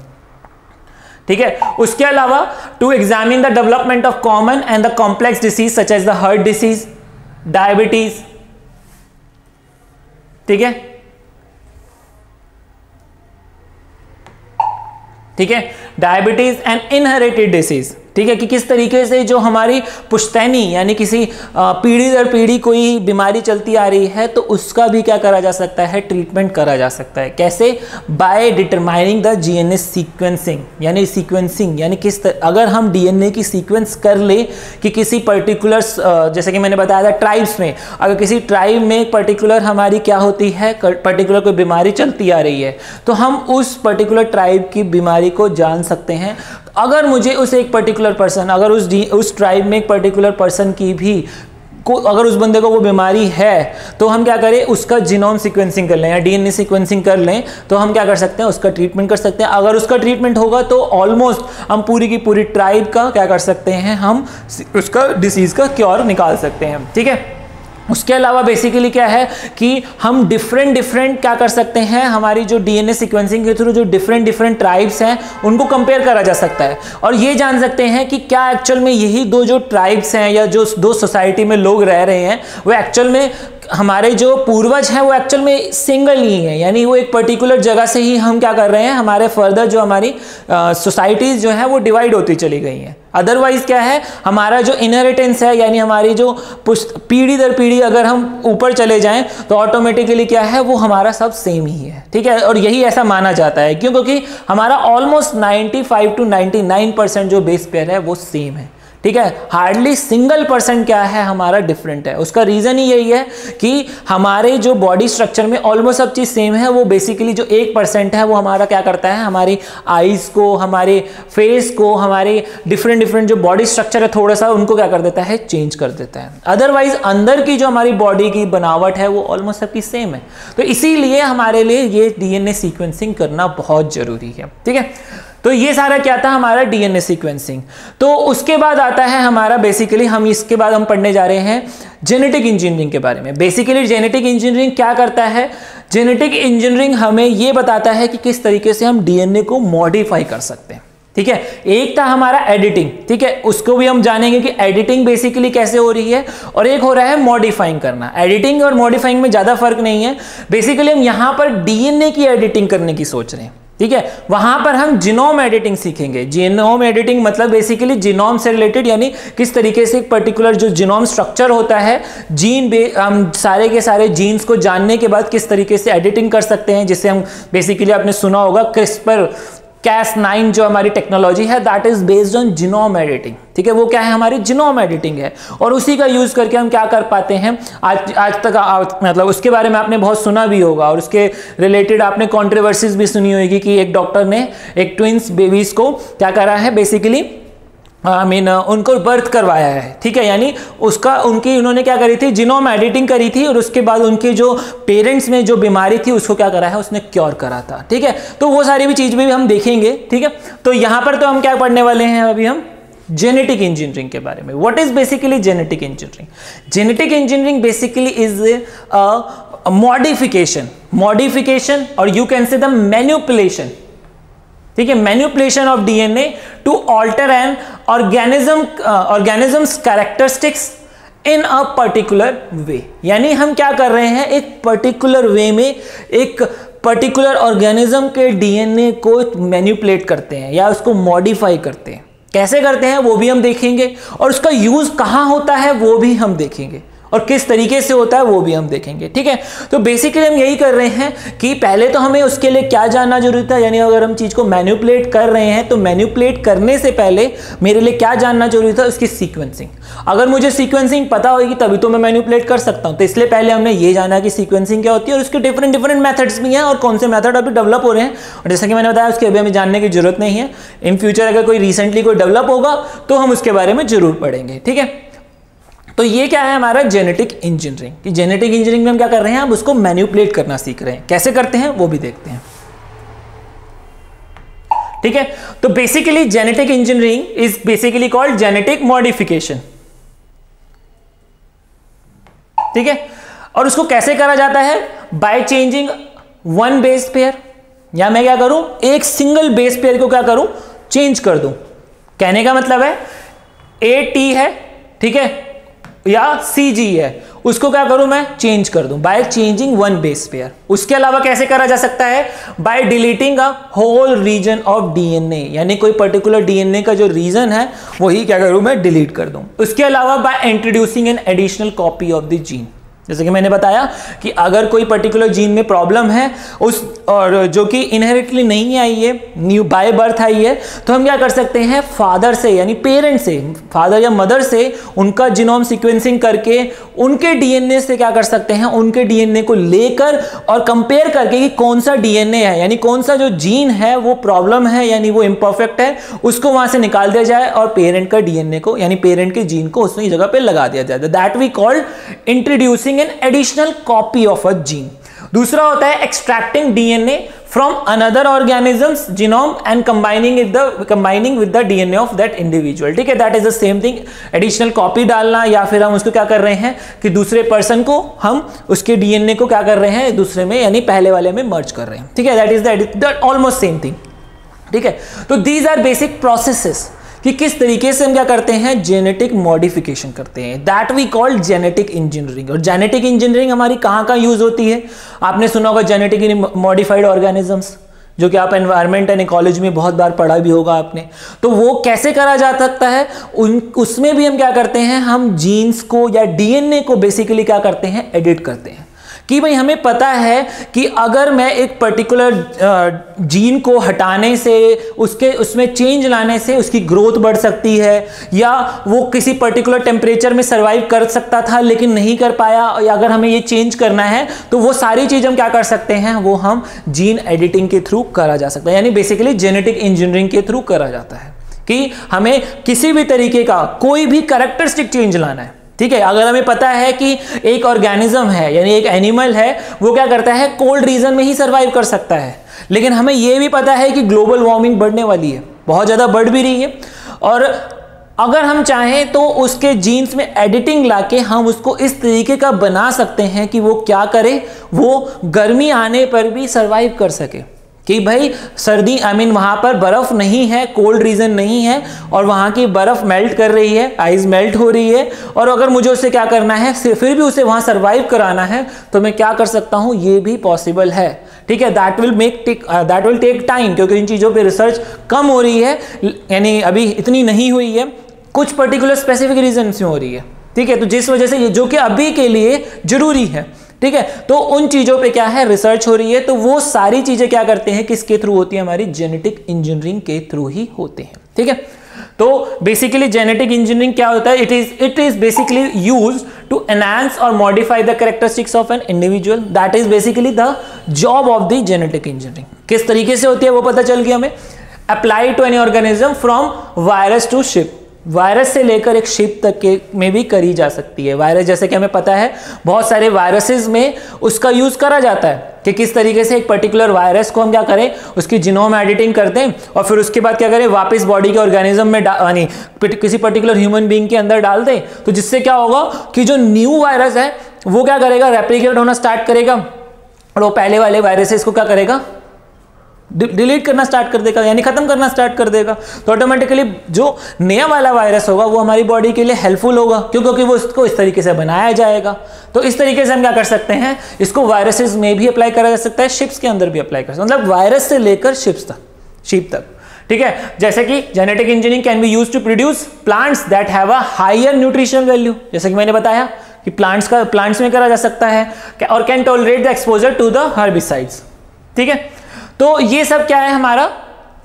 ठीक है। उसके अलावा to examine the development of common and the complex disease such as the heart disease, diabetes, ठीक है, ठीक है, डायबिटीज एंड इनहेरिटेड डिसीज, ठीक है, कि किस तरीके से जो हमारी पुश्तैनी यानी किसी पीढ़ी दर पीढ़ी कोई बीमारी चलती आ रही है तो उसका भी क्या करा जा सकता है, ट्रीटमेंट करा जा सकता है। कैसे, by determining the DNA sequencing, यानी सीक्वेंसिंग यानी अगर हम डीएनए की सीक्वेंस कर ले कि किसी पर्टिकुलर, जैसे कि मैंने बताया था ट्राइब्स में, अगर किसी ट्राइब में पर्टिकुलर हमारी क्या होती है, पर्टिकुलर कोई बीमारी चलती आ रही है तो हम उस पर्टिकुलर ट्राइब की बीमारी को जान सकते हैं। अगर मुझे उस एक पर्टिकुलर पर्सन, अगर उस ट्राइब में एक पर्टिकुलर पर्सन की भी अगर उस बंदे को वो बीमारी है तो हम क्या करें, उसका जीनोम सीक्वेंसिंग कर लें या डीएनए सीक्वेंसिंग कर लें तो हम क्या कर सकते हैं, उसका ट्रीटमेंट कर सकते हैं। अगर उसका ट्रीटमेंट होगा तो ऑलमोस्ट हम पूरी की पूरी ट्राइब का क्या कर सकते हैं, हम उसका डिसीज का क्योर निकाल सकते हैं, ठीक है। उसके अलावा बेसिकली क्या है कि हम डिफरेंट क्या कर सकते हैं, हमारी जो डीएनए सीक्वेंसिंग के थ्रू जो डिफरेंट ट्राइब्स हैं उनको कंपेयर करा जा सकता है और ये जान सकते हैं कि क्या एक्चुअल में यही जो ट्राइब्स हैं या जो दो सोसाइटी में लोग रह रहे हैं वो एक्चुअल में हमारे जो पूर्वज हैं वो एक्चुअल में सिंगल ही हैं, यानी वो एक पर्टिकुलर जगह से ही हम क्या कर रहे हैं, हमारे फर्दर जो हमारी सोसाइटीज़ जो है वो डिवाइड होती चली गई हैं। अदरवाइज क्या है, हमारा जो इनहेरिटेंस है यानी हमारी जो पीढ़ी दर पीढ़ी अगर हम ऊपर चले जाएं तो ऑटोमेटिकली क्या है, वो हमारा सब सेम ही है, ठीक है। और यही ऐसा माना जाता है क्यों, क्योंकि हमारा ऑलमोस्ट 95 to 99% जो बेस पेयर है वो सेम है, ठीक है। हार्डली सिंगल परसेंट क्या है हमारा डिफरेंट है। उसका रीजन ही यही है कि हमारे जो बॉडी स्ट्रक्चर में ऑलमोस्ट सब चीज सेम है, वो बेसिकली जो 1% है वो हमारा क्या करता है, हमारी आईज को, हमारे फेस को, हमारे डिफरेंट जो बॉडी स्ट्रक्चर है थोड़ा सा उनको क्या कर देता है, चेंज कर देता है। अदरवाइज अंदर की जो हमारी बॉडी की बनावट है वो ऑलमोस्ट सबकी सेम है। तो इसीलिए हमारे लिए ये डीएनए सीक्वेंसिंग करना बहुत जरूरी है, ठीक है। तो ये सारा क्या था हमारा डीएनए सीक्वेंसिंग। तो उसके बाद आता है हमारा बेसिकली इसके बाद हम पढ़ने जा रहे हैं जेनेटिक इंजीनियरिंग के बारे में। बेसिकली जेनेटिक इंजीनियरिंग क्या करता है, जेनेटिक इंजीनियरिंग हमें ये बताता है कि किस तरीके से हम डीएनए को मॉडिफाई कर सकते हैं, ठीक है। एक था हमारा एडिटिंग, ठीक है, उसको भी हम जानेंगे कि एडिटिंग बेसिकली कैसे हो रही है, और एक हो रहा है मॉडिफाइंग करना। एडिटिंग और मॉडिफाइंग में ज्यादा फर्क नहीं है, बेसिकली हम यहां पर डीएनए की एडिटिंग करने की सोच रहे हैं, ठीक है। वहां पर हम जीनोम एडिटिंग सीखेंगे। जीनोम एडिटिंग मतलब बेसिकली जीनोम से रिलेटेड, यानी किस तरीके से एक पर्टिकुलर जो जीनोम स्ट्रक्चर होता है, हम सारे के सारे जीन्स को जानने के बाद किस तरीके से एडिटिंग कर सकते हैं, जिसे हम बेसिकली आपने सुना होगा क्रिस्पर Cas9 जो हमारी टेक्नोलॉजी है that is based on genome editing, ठीक है। वो क्या है, हमारी जीनोम एडिटिंग है और उसी का यूज करके हम क्या कर पाते हैं, आज तक मतलब उसके बारे में आपने बहुत सुना भी होगा और उसके रिलेटेड आपने कंट्रोवर्सीज भी सुनी होगी कि एक डॉक्टर ने एक ट्विंस बेबीज को क्या करा है, बेसिकली उनको बर्थ करवाया है, ठीक है। यानी उन्होंने क्या करी थी, जीनोम एडिटिंग करी थी और उसके बाद उनके जो पेरेंट्स में जो बीमारी थी उसको क्या करा है, उसने क्योर करा था, ठीक है। तो वो सारी भी चीज भी हम देखेंगे, ठीक है। तो यहां पर तो हम क्या पढ़ने वाले हैं अभी, हम जेनेटिक इंजीनियरिंग के बारे में। What is basically genetic engineering? Genetic engineering basically is a modification और you can say the manipulation, ठीक है, manipulation of DNA to alter an organism's characteristics in a particular way. यानी हम क्या कर रहे हैं, एक पर्टिकुलर वे में एक पर्टिकुलर ऑर्गेनिज्म के डीएनए को मैनिपुलेट करते हैं या उसको मॉडिफाई करते हैं। कैसे करते हैं वो भी हम देखेंगे और उसका यूज कहां होता है वो भी हम देखेंगे। और किस तरीके से होता है वो भी हम देखेंगे, ठीक है। तो बेसिकली हम यही कर रहे हैं कि पहले तो हमें उसके लिए क्या जानना जरूरी था, यानी अगर हम चीज को मैनिपुलेट कर रहे हैं तो मैनिपुलेट करने से पहले मेरे लिए क्या जानना जरूरी था, उसकी सीक्वेंसिंग। अगर मुझे सीक्वेंसिंग पता होगी तभी तो मैं मैनिपुलेट कर सकता हूं, तो इसलिए पहले हमने ये जाना कि सीक्वेंसिंग क्या होती है और उसके डिफरेंट डिफरेंट मेथड्स भी हैं और कौन से मेथड अभी डेवलप हो रहे हैं, और जैसा कि मैंने बताया उसके अभी हमें जानने की जरूरत नहीं है। इन फ्यूचर अगर कोई रिसेंटली कोई डेवलप होगा तो हम उसके बारे में जरूर पढ़ेंगे, ठीक है। तो ये क्या है हमारा जेनेटिक इंजीनियरिंग, कि जेनेटिक इंजीनियरिंग में हम क्या कर रहे हैं, हम उसको मैनिपुलेट करना सीख रहे हैं। कैसे करते हैं वो भी देखते हैं, ठीक है। तो basically genetic engineering is basically called genetic modification, ठीक है। और उसको कैसे करा जाता है, bye changing one base pair, या मैं क्या करूं, एक सिंगल बेस पेयर को क्या करूं, चेंज कर दूं। कहने का मतलब है AT है, ठीक है, या CG है, उसको क्या करूं मैं, चेंज कर दूं by changing one base pair. उसके अलावा कैसे करा जा सकता है, by deleting a whole region of DNA, यानी कोई पर्टिकुलर DNA का जो रीजन है वही क्या करूं मैं, डिलीट कर दूं। उसके अलावा by introducing an additional copy of the gene, जैसे कि मैंने बताया कि अगर कोई पर्टिकुलर जीन में प्रॉब्लम है उस, और जो कि इनहेरिटली नहीं आई है, न्यू बाय बर्थ आई है, तो हम क्या कर सकते हैं, फादर से यानी पेरेंट से, फादर या मदर से उनका जीनोम सीक्वेंसिंग करके उनके DNA से क्या कर सकते हैं, उनके DNA को लेकर और कंपेयर करके कि कौन सा DNA है, यानी कौन सा जो जीन है वो प्रॉब्लम है यानी वो इम्परफेक्ट है, उसको वहां से निकाल दिया जाए और पेरेंट का DNA को यानी पेरेंट के जीन को उसकी जगह पे लगा दिया जाए। That we called introducing an additional copy of a gene. दूसरा होता है extracting DNA from another organism's genome and combining with the DNA of that individual, ठीक है। That is the same thing, additional copy डालना, या फिर हम उसको क्या कर रहे हैं कि दूसरे पर्सन को हम उसके DNA को क्या कर रहे हैं, दूसरे में यानी पहले वाले में मर्ज कर रहे हैं, ठीक है। That is the almost same thing, ठीक है। तो दीज आर बेसिक प्रोसेसेस कि किस तरीके से हम क्या करते हैं, जेनेटिक मॉडिफिकेशन करते हैं। That we called genetic engineering. और जेनेटिक इंजीनियरिंग हमारी कहां कहां यूज होती है, आपने सुना होगा जेनेटिकली मॉडिफाइड ऑर्गेनिजम्स, जो कि आप एनवायरमेंट एंड इकोलॉजी में बहुत बार पढ़ा भी होगा आपने। तो वो कैसे करा जा सकता है, उसमें भी हम क्या करते हैं, हम जीन्स को या DNA को बेसिकली क्या करते हैं, एडिट करते हैं। कि भाई हमें पता है कि अगर मैं एक पर्टिकुलर जीन को हटाने से उसमें चेंज लाने से उसकी ग्रोथ बढ़ सकती है, या वो किसी पर्टिकुलर टेम्परेचर में सर्वाइव कर सकता था लेकिन नहीं कर पाया, या अगर हमें ये चेंज करना है तो वो सारी चीज हम क्या कर सकते हैं, वो हम जीन एडिटिंग के थ्रू करा जा सकता है, यानी बेसिकली जेनेटिक इंजीनियरिंग के थ्रू करा जाता है कि हमें किसी भी तरीके का कोई भी कैरेक्टरिस्टिक चेंज लाना है, ठीक है। अगर हमें पता है कि एक ऑर्गेनिज्म है यानी एक एनिमल है, वो क्या करता है, कोल्ड रीजन में ही सर्वाइव कर सकता है, लेकिन हमें यह भी पता है कि ग्लोबल वार्मिंग बढ़ने वाली है, बहुत ज़्यादा बढ़ भी रही है, और अगर हम चाहें तो उसके जीन्स में एडिटिंग लाके हम उसको इस तरीके का बना सकते हैं कि वो क्या करे, वो गर्मी आने पर भी सर्वाइव कर सके। कि भाई सर्दी वहाँ पर बर्फ़ नहीं है, कोल्ड रीजन नहीं है, और वहाँ की बर्फ़ मेल्ट कर रही है, आइस मेल्ट हो रही है, और अगर मुझे उसे क्या करना है, फिर भी उसे वहाँ सर्वाइव कराना है, तो मैं क्या कर सकता हूँ, ये भी पॉसिबल है, ठीक है। दैट विल टेक टाइम, क्योंकि इन चीज़ों पे रिसर्च कम हो रही है, यानी अभी इतनी नहीं हुई है, कुछ पर्टिकुलर स्पेसिफिक रीजन से हो रही है, ठीक है। तो जिस वजह से ये जो कि अभी के लिए जरूरी है, ठीक है, तो उन चीजों पे क्या है, रिसर्च हो रही है, तो वो सारी चीजें क्या करते हैं, किसके थ्रू होती है, हमारी जेनेटिक इंजीनियरिंग के थ्रू ही होते हैं, ठीक है। तो बेसिकली जेनेटिक इंजीनियरिंग क्या होता है, it is basically used to enhance और modify the characteristics of an individual. That is basically the job of the genetic engineering. किस तरीके से होती है वो पता चल गया हमें। Apply to any organism from virus to ship, virus से लेकर एक शिप तक के में भी करी जा सकती है। वायरस जैसे कि हमें पता है बहुत सारे वायरसेस में उसका यूज करा जाता है कि किस तरीके से एक पर्टिकुलर वायरस को हम क्या करें, उसकी जीनोम एडिटिंग करते हैं और फिर उसके बाद क्या करें, वापस बॉडी के ऑर्गेनिज्म में यानी किसी पर्टिकुलर ह्यूमन बीइंग के अंदर डाल दें, तो जिससे क्या होगा कि जो न्यू वायरस है वो क्या करेगा, रेप्लिकेट होना स्टार्ट करेगा और वो पहले वाले वायरसेस को क्या करेगा, डिलीट करना स्टार्ट कर देगा, यानी खत्म करना स्टार्ट कर देगा। तो ऑटोमेटिकली जो नया वाला वायरस होगा वो हमारी बॉडी के लिए हेल्पफुल होगा, क्योंकि वो इसको इस तरीके से बनाया जाएगा। तो इस तरीके से हम क्या कर सकते हैं, इसको वायरसेस में भी अप्लाई करा जा सकता है, शिप्स के अंदर भी अप्लाई कर सकते हैं, मतलब वायरस से लेकर शिप तक, ठीक है। जैसे कि genetic engineering can be used to produce plants that have a higher nutritional value, जैसे कि मैंने बताया कि प्लांट्स में करा जा सकता है, और can tolerate the exposure to the herbicides. ठीक है, तो ये सब क्या है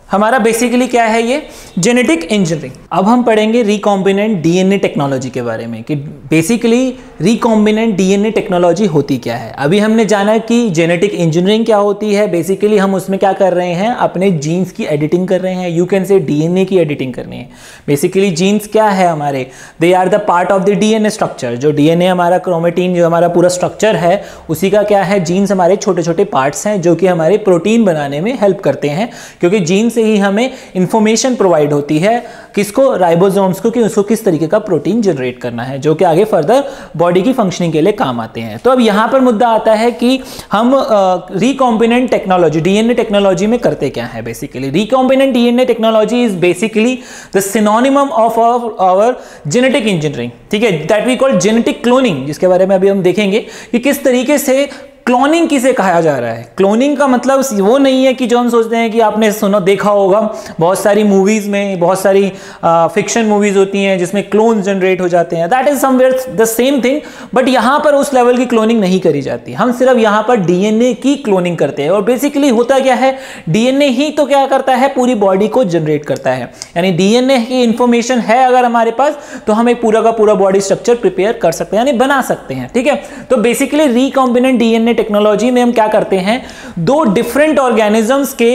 हमारा बेसिकली क्या है, ये जेनेटिक इंजीनियरिंग। अब हम पढ़ेंगे रिकॉम्बिनेंट डीएनए टेक्नोलॉजी के बारे में कि बेसिकली रिकॉम्बिनेंट डीएनए टेक्नोलॉजी होती क्या है। अभी हमने जाना कि जेनेटिक इंजीनियरिंग क्या होती है। बेसिकली हम उसमें क्या कर रहे हैं, अपने जीन्स की एडिटिंग कर रहे हैं, यू कैन से डीएनए की एडिटिंग करनी है। बेसिकली जीन्स क्या है हमारे, they are the part of the DNA structure. जो डीएनए हमारा क्रोमेटिन जो हमारा पूरा स्ट्रक्चर है उसी का क्या है, जीन्स हमारे छोटे छोटे पार्ट्स हैं जो कि हमारे प्रोटीन बनाने में हेल्प करते हैं, क्योंकि जीन से ही हमें इंफॉर्मेशन प्रोवाइड होती है किसको, राइबोसोम्स को, कि उसको किस तरीके का प्रोटीन जनरेट करना है, जो कि आगे फर्दर बॉडी की फंक्शनिंग के लिए काम आते हैं। तो अब यहां पर मुद्दा आता है कि हम रिकॉम्बिनेंट टेक्नोलॉजी डीएनए टेक्नोलॉजी में करते क्या है। Basically recombinant DNA technology is basically the synonym of our genetic engineering. ठीक है, that we call genetic cloning, जिसके बारे में अभी हम देखेंगे कि किस तरीके से क्लोनिंग किसे कहा जा रहा है। क्लोनिंग का मतलब वो नहीं है कि जो हम सोचते हैं कि आपने सुना देखा होगा बहुत सारी मूवीज में, बहुत सारी फिक्शन मूवीज होती हैं जिसमें क्लोन जनरेट हो जाते हैं, that is somewhere the same thing, but यहां पर उस लेवल की क्लोनिंग नहीं करी जाती। हम सिर्फ यहां पर डीएनए की क्लोनिंग करते हैं। और बेसिकली होता क्या है, डीएनए ही तो क्या करता है, पूरी बॉडी को जनरेट करता है। यानी डीएनए की इंफॉर्मेशन है अगर हमारे पास, तो हम एक पूरा का पूरा बॉडी स्ट्रक्चर प्रिपेयर कर सकते हैं, यानी बना सकते हैं। ठीक है, तो बेसिकली रिकॉम्बिनेंट डीएनए टेक्नोलॉजी में हम क्या करते हैं, दो डिफरेंट ऑर्गेनिजम्स के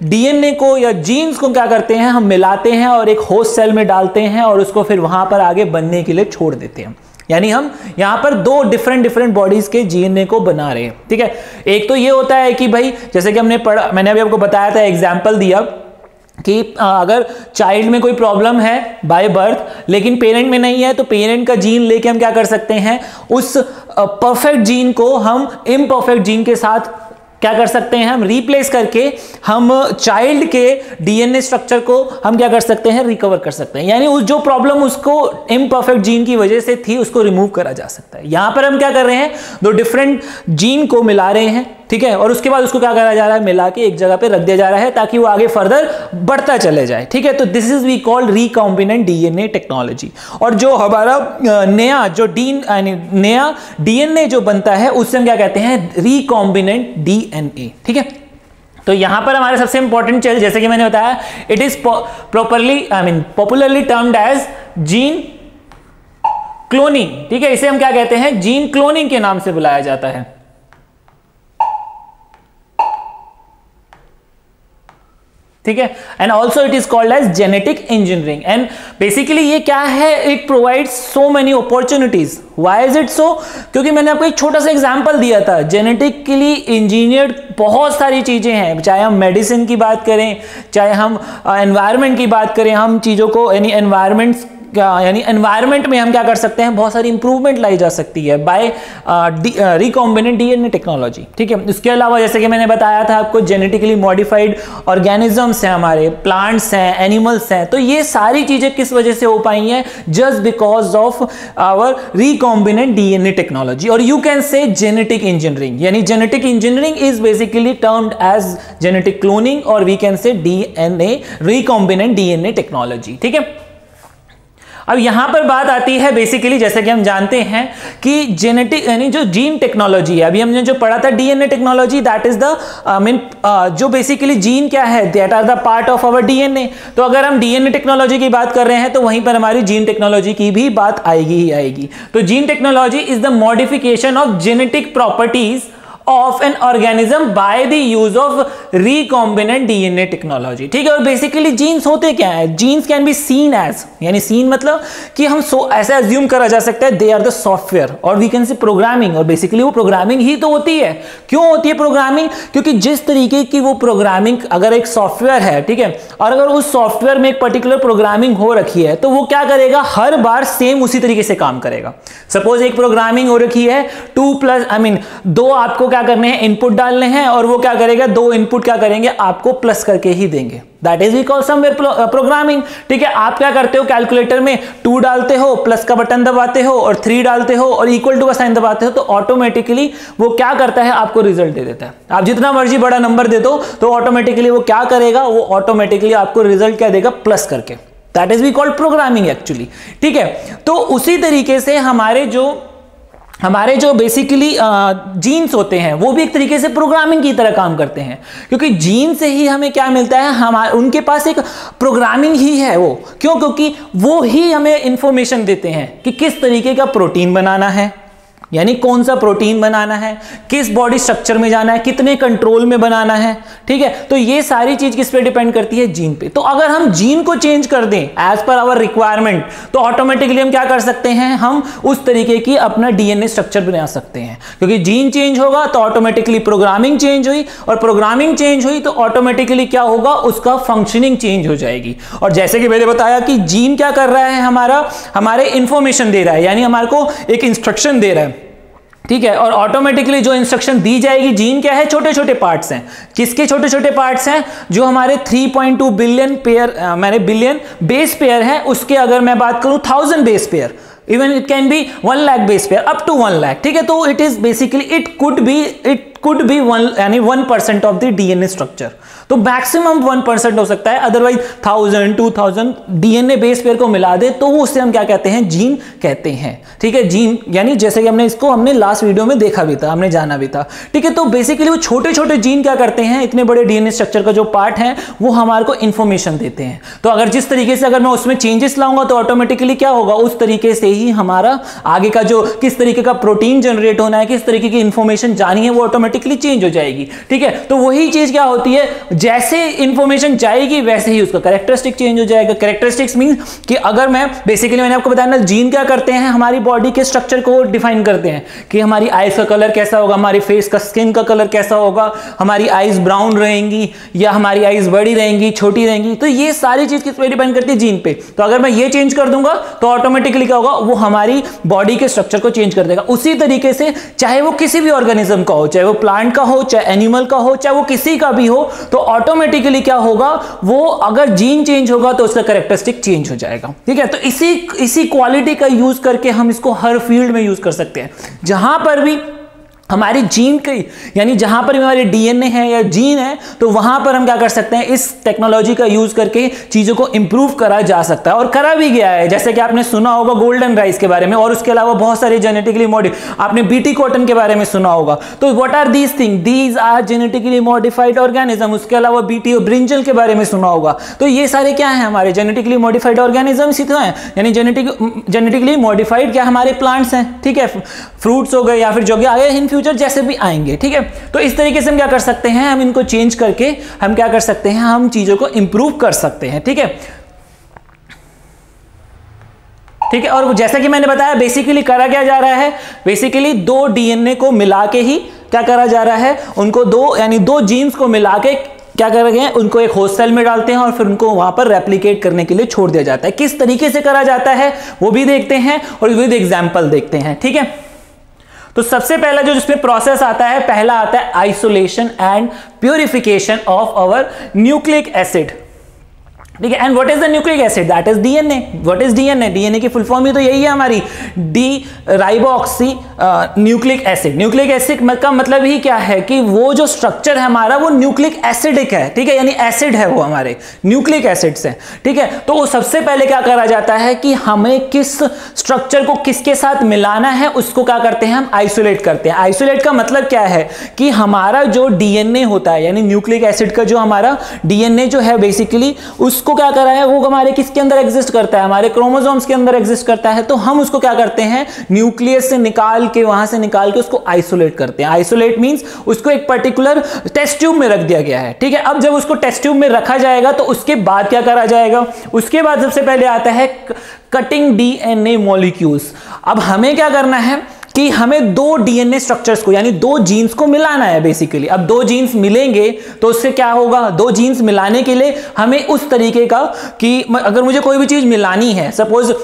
डीएनए को या जीन्स को क्या करते हैं, हम मिलाते हैं और एक होस्ट सेल में डालते हैं और उसको फिर वहां पर आगे बनने के लिए छोड़ देते हैं। यानी हम यहां पर दो डिफरेंट बॉडीज के डीएनए को बना रहे हैं। ठीक है, एक तो ये होता है कि भाई जैसे कि हमने पढ़ा, मैंने अभी आपको बताया था, एग्जांपल दिया कि अगर चाइल्ड में कोई प्रॉब्लम है बाय बर्थ लेकिन पेरेंट में नहीं है, तो पेरेंट का जीन लेके हम क्या कर सकते हैं, उस परफेक्ट जीन को हम इम्परफेक्ट जीन के साथ क्या कर सकते हैं, हम रिप्लेस करके हम चाइल्ड के डीएनए स्ट्रक्चर को हम क्या कर सकते हैं, रिकवर कर सकते हैं। यानी उस जो प्रॉब्लम उसको इम्परफेक्ट जीन की वजह से थी उसको रिमूव करा जा सकता है। यहां पर हम क्या कर रहे हैं, दो डिफरेंट जीन को मिला रहे हैं। ठीक है, और उसके बाद उसको क्या करा जा रहा है, मिला के एक जगह पे रख दिया जा रहा है ताकि वो आगे फर्दर बढ़ता चले जाए। ठीक है, तो this is we called recombinant DNA technology. और जो हमारा नया डीएनए जो बनता है उससे हम क्या कहते हैं, रिकॉम्बिनेंट डीएनए। ठीक है, तो यहां पर हमारे सबसे इंपॉर्टेंट चीज, जैसे कि मैंने बताया, it is popularly termed as gene cloning. ठीक है, इसे हम क्या कहते हैं, जीन क्लोनिंग के नाम से बुलाया जाता है। ठीक है, and also it is called as genetic engineering. And basically ये क्या है, it provides so many opportunities. Why is it so, क्योंकि मैंने आपको एक छोटा सा एग्जांपल दिया था, जेनेटिकली इंजीनियर्ड बहुत सारी चीजें हैं, चाहे हम मेडिसिन की बात करें, चाहे हम एनवायरनमेंट की बात करें, हम चीजों को यानी एनवायरनमेंट में हम क्या कर सकते हैं, बहुत सारी इंप्रूवमेंट लाई जा सकती है बाय रिकॉम्बिनेंट डीएनए टेक्नोलॉजी। ठीक है, इसके अलावा जैसे कि मैंने बताया था आपको, जेनेटिकली मॉडिफाइड ऑर्गेनिजम्स हैं, हमारे प्लांट्स हैं, एनिमल्स हैं, तो ये सारी चीजें किस वजह से हो पाई हैं, just because of our recombinant DNA technology. और you can say genetic engineering, यानी genetic engineering is basically termed as genetic cloning, और we can say DNA recombinant DNA technology. ठीक है, अब यहां पर बात आती है बेसिकली, जैसे कि हम जानते हैं कि जेनेटिक यानी जो जीन टेक्नोलॉजी है, अभी हमने जो पढ़ा था DNA technology, that is the जो बेसिकली जीन क्या है, that are the part of our DNA. तो अगर हम डीएनए टेक्नोलॉजी की बात कर रहे हैं तो वहीं पर हमारी जीन टेक्नोलॉजी की भी बात आएगी ही आएगी। तो gene technology is the modification of genetic properties of an organism by the use of recombinant DNA technology। ठीक है, और बेसिकली जीन्स होते क्या है, genes can be seen as, यानी सीन मतलब कि हम ऐसा एज्यूम करा जा सकता है, दे आर द सॉफ्टवेयर, और वी कैन से प्रोग्रामिंग, और बेसिकली वो प्रोग्रामिंग ही तो होती है। क्यों होती है प्रोग्रामिंग, क्योंकि जिस तरीके की वो प्रोग्रामिंग, अगर एक सॉफ्टवेयर है, ठीक है, और अगर उस सॉफ्टवेयर में एक पर्टिकुलर प्रोग्रामिंग हो रखी है, तो वो क्या करेगा, हर बार सेम उसी तरीके से काम करेगा। सपोज एक प्रोग्रामिंग हो रखी है 2 आपको क्या करने हैं, इनपुट डालने हैं, और वो क्या करेगा, 2 इनपुट क्या करेंगे, आपको प्लस करके ही देंगे। That is we call somewhere programming. ठीक है, आप क्या करते हो, कैलकुलेटर में 2 डालते हो, प्लस का बटन दबाते हो, और 3 डालते हो और इक्वल टू का साइन दबाते हो, तो ऑटोमेटिकली वो क्या करता है, आपको रिजल्ट दे देता है। आप जितना मर्जी बड़ा नंबर दे दो तो ऑटोमेटिकली वो क्या करेगा, वो ऑटोमेटिकली आपको रिजल्ट क्या देगा, प्लस करके। That is we called programming actually. ठीक है, तो उसी तरीके से हमारे जो हमारे जो बेसिकली जीन्स होते हैं वो भी एक तरीके से प्रोग्रामिंग की तरह काम करते हैं, क्योंकि जीन से ही हमें क्या मिलता है, हमारे उनके पास एक प्रोग्रामिंग ही है वो। क्यों? क्योंकि वो ही हमें इंफॉर्मेशन देते हैं कि किस तरीके का प्रोटीन बनाना है, यानी कौन सा प्रोटीन बनाना है, किस बॉडी स्ट्रक्चर में जाना है, कितने कंट्रोल में बनाना है। ठीक है, तो ये सारी चीज किस पे डिपेंड करती है, जीन पे। तो अगर हम जीन को चेंज कर दें एज पर आवर रिक्वायरमेंट, तो ऑटोमेटिकली हम क्या कर सकते हैं, हम उस तरीके की अपना डीएनए स्ट्रक्चर बना सकते हैं। क्योंकि जीन चेंज होगा तो ऑटोमेटिकली प्रोग्रामिंग चेंज हुई, और प्रोग्रामिंग चेंज हुई तो ऑटोमेटिकली क्या होगा, उसका फंक्शनिंग चेंज हो जाएगी। और जैसे कि मैंने बताया कि जीन क्या कर रहा है, हमारे इंफॉर्मेशन दे रहा है, यानी हमारे को एक इंस्ट्रक्शन दे रहा है। ठीक है, और ऑटोमेटिकली जो इंस्ट्रक्शन दी जाएगी, जीन क्या है, छोटे छोटे पार्ट्स हैं। किसके छोटे छोटे पार्ट्स हैं, जो हमारे 3.2 बिलियन पेयर, मैंने बिलियन बेस पेयर है, उसके अगर मैं बात करूं 1000 base pair, even it can be 1 lakh base pair, up to 1 lakh. ठीक है, तो it is basically it could be 1% of the DNA structure. तो मैक्सिमम 1% हो सकता है, अदरवाइज 1000 2000 डीएनए बेस पेयर को मिला दे तो उसे हम क्या कहते हैं, जीन कहते हैं। ठीक है, जीन यानी जैसे कि हमने लास्ट वीडियो में देखा भी था, हमने जाना भी था। ठीक है, तो बेसिकली वो छोटे छोटे जीन क्या करते हैं, इतने बड़े डीएनए स्ट्रक्चर का जो पार्ट है वो हमारे को इंफॉर्मेशन देते हैं। तो अगर जिस तरीके से अगर मैं उसमें चेंजेस लाऊंगा तो ऑटोमेटिकली क्या होगा, उस तरीके से ही हमारा आगे का जो किस तरीके का प्रोटीन जनरेट होना है, किस तरीके की इंफॉर्मेशन जानी है, वो ऑटोमेटिकली चेंज हो जाएगी। ठीक है, तो वही चीज क्या होती है, जैसे इंफॉर्मेशन जाएगी वैसे ही उसका कैरेक्टरिस्टिक चेंज हो जाएगा। कैरेक्टरिस्टिक्स मींस कि अगर मैं बेसिकली मैंने आपको बताया ना, जीन क्या करते हैं, हमारी बॉडी के स्ट्रक्चर को डिफाइन करते हैं कि हमारी आईज का कलर कैसा होगा, हमारी फेस का स्किन का कलर कैसा होगा, हमारी आईज ब्राउन रहेंगी या हमारी आईज बड़ी रहेंगी, छोटी रहेंगी। तो ये सारी चीज किस पे डिपेंड करती है, जीन पे। तो अगर मैं ये चेंज कर दूंगा तो ऑटोमेटिकली क्या होगा, वो हमारी बॉडी के स्ट्रक्चर को चेंज कर देगा। उसी तरीके से चाहे वो किसी भी ऑर्गेनिज्म का हो, चाहे वो प्लांट का हो, चाहे एनिमल का हो, चाहे वो किसी का भी हो, तो ऑटोमेटिकली क्या होगा, वो अगर जीन चेंज होगा तो उसका कैरेक्टरिस्टिक चेंज हो जाएगा। ठीक है, तो इसी क्वालिटी का यूज करके हम इसको हर फील्ड में यूज कर सकते हैं। जहां पर भी हमारी जीन की, यानी जहां पर भी हमारी डीएनए है या जीन है, तो वहां पर हम क्या कर सकते हैं, इस टेक्नोलॉजी का यूज करके चीजों को इंप्रूव करा जा सकता है, और करा भी गया है। जैसे कि आपने सुना होगा गोल्डन राइस के बारे में, और उसके अलावा बहुत सारे जेनेटिकली आपने बीटी कॉटन के बारे में सुना होगा। तो what are these thing, these are genetically modified organism. उसके अलावा बीटी और ब्रिंजल के बारे में सुना होगा। तो ये सारे क्या है, हमारे जेनेटिकली मॉडिफाइड ऑर्गेनिजम्स ही तो हैं, यानी जेनेटिकली मॉडिफाइड क्या हमारे प्लांट्स हैं। ठीक है, फ्रूट्स हो गए या फिर जो आगे इन फ्यूचर जैसे भी आएंगे। ठीक है, तो इस तरीके से हम क्या कर सकते हैं, हम इनको चेंज करके हम क्या कर सकते हैं, हम चीजों को इंप्रूव कर सकते हैं। ठीक है, ठीक है, और जैसा कि मैंने बताया बेसिकली करा क्या जा रहा है, बेसिकली 2 डीएनए को मिला के ही क्या करा जा रहा है, उनको दो जीन्स को मिला के क्या कर रहे हैं, उनको एक होस्ट सेल में डालते हैं और फिर उनको वहां पर रेप्लिकेट करने के लिए छोड़ दिया जाता है। किस तरीके से करा जाता है वो भी देखते हैं और विद एग्जाम्पल देखते हैं। ठीक है, तो सबसे पहला जो जिसमें प्रोसेस आता है, पहला आता है isolation and purification of our nucleic acid. ठीक है, and what is the nucleic acid, that is DNA. What is DNA, DNA की फुल फॉर्म ही तो यही है हमारी, डी राइबोक्सी न्यूक्लिक एसिड। न्यूक्लिक एसिड का मतलब ही क्या है कि वो जो स्ट्रक्चर है हमारा वो न्यूक्लिक एसिडिक है। ठीक है, यानी एसिड है वो हमारे न्यूक्लिक एसिड्स है। ठीक है, तो वो सबसे पहले क्या करा जाता है कि हमें किस स्ट्रक्चर को किसके साथ मिलाना है उसको क्या करते हैं, हम आइसोलेट करते हैं। आइसोलेट का मतलब क्या है कि हमारा जो डीएनए होता है, यानी न्यूक्लिक एसिड का जो हमारा डीएनए जो है बेसिकली उसको क्या करा है, वो हमारे किसके अंदर एग्जिस्ट करता है, हमारे क्रोमोसोम्स के अंदर एग्जिस्ट करता है। तो हम उसको क्या करते हैं, न्यूक्लियस से निकाल के, वहां से निकाल के उसको आइसोलेट करते हैं। आइसोलेट मींस उसको एक पर्टिकुलर टेस्ट ट्यूब में रख दिया गया है। ठीक है, अब जब उसको टेस्ट ट्यूब में रखा जाएगा तो उसके बाद क्या करा जाएगा, उसके बाद सबसे पहले आता है कटिंग डीएनए मॉलिक्यूल्स। अब हमें क्या करना है कि हमें 2 डीएनए स्ट्रक्चर्स को, यानी 2 जीन्स को मिलाना है बेसिकली। अब 2 जीन्स मिलेंगे तो उससे क्या होगा, 2 जीन्स मिलाने के लिए हमें उस तरीके का कि अगर मुझे कोई भी चीज मिलानी है, सपोज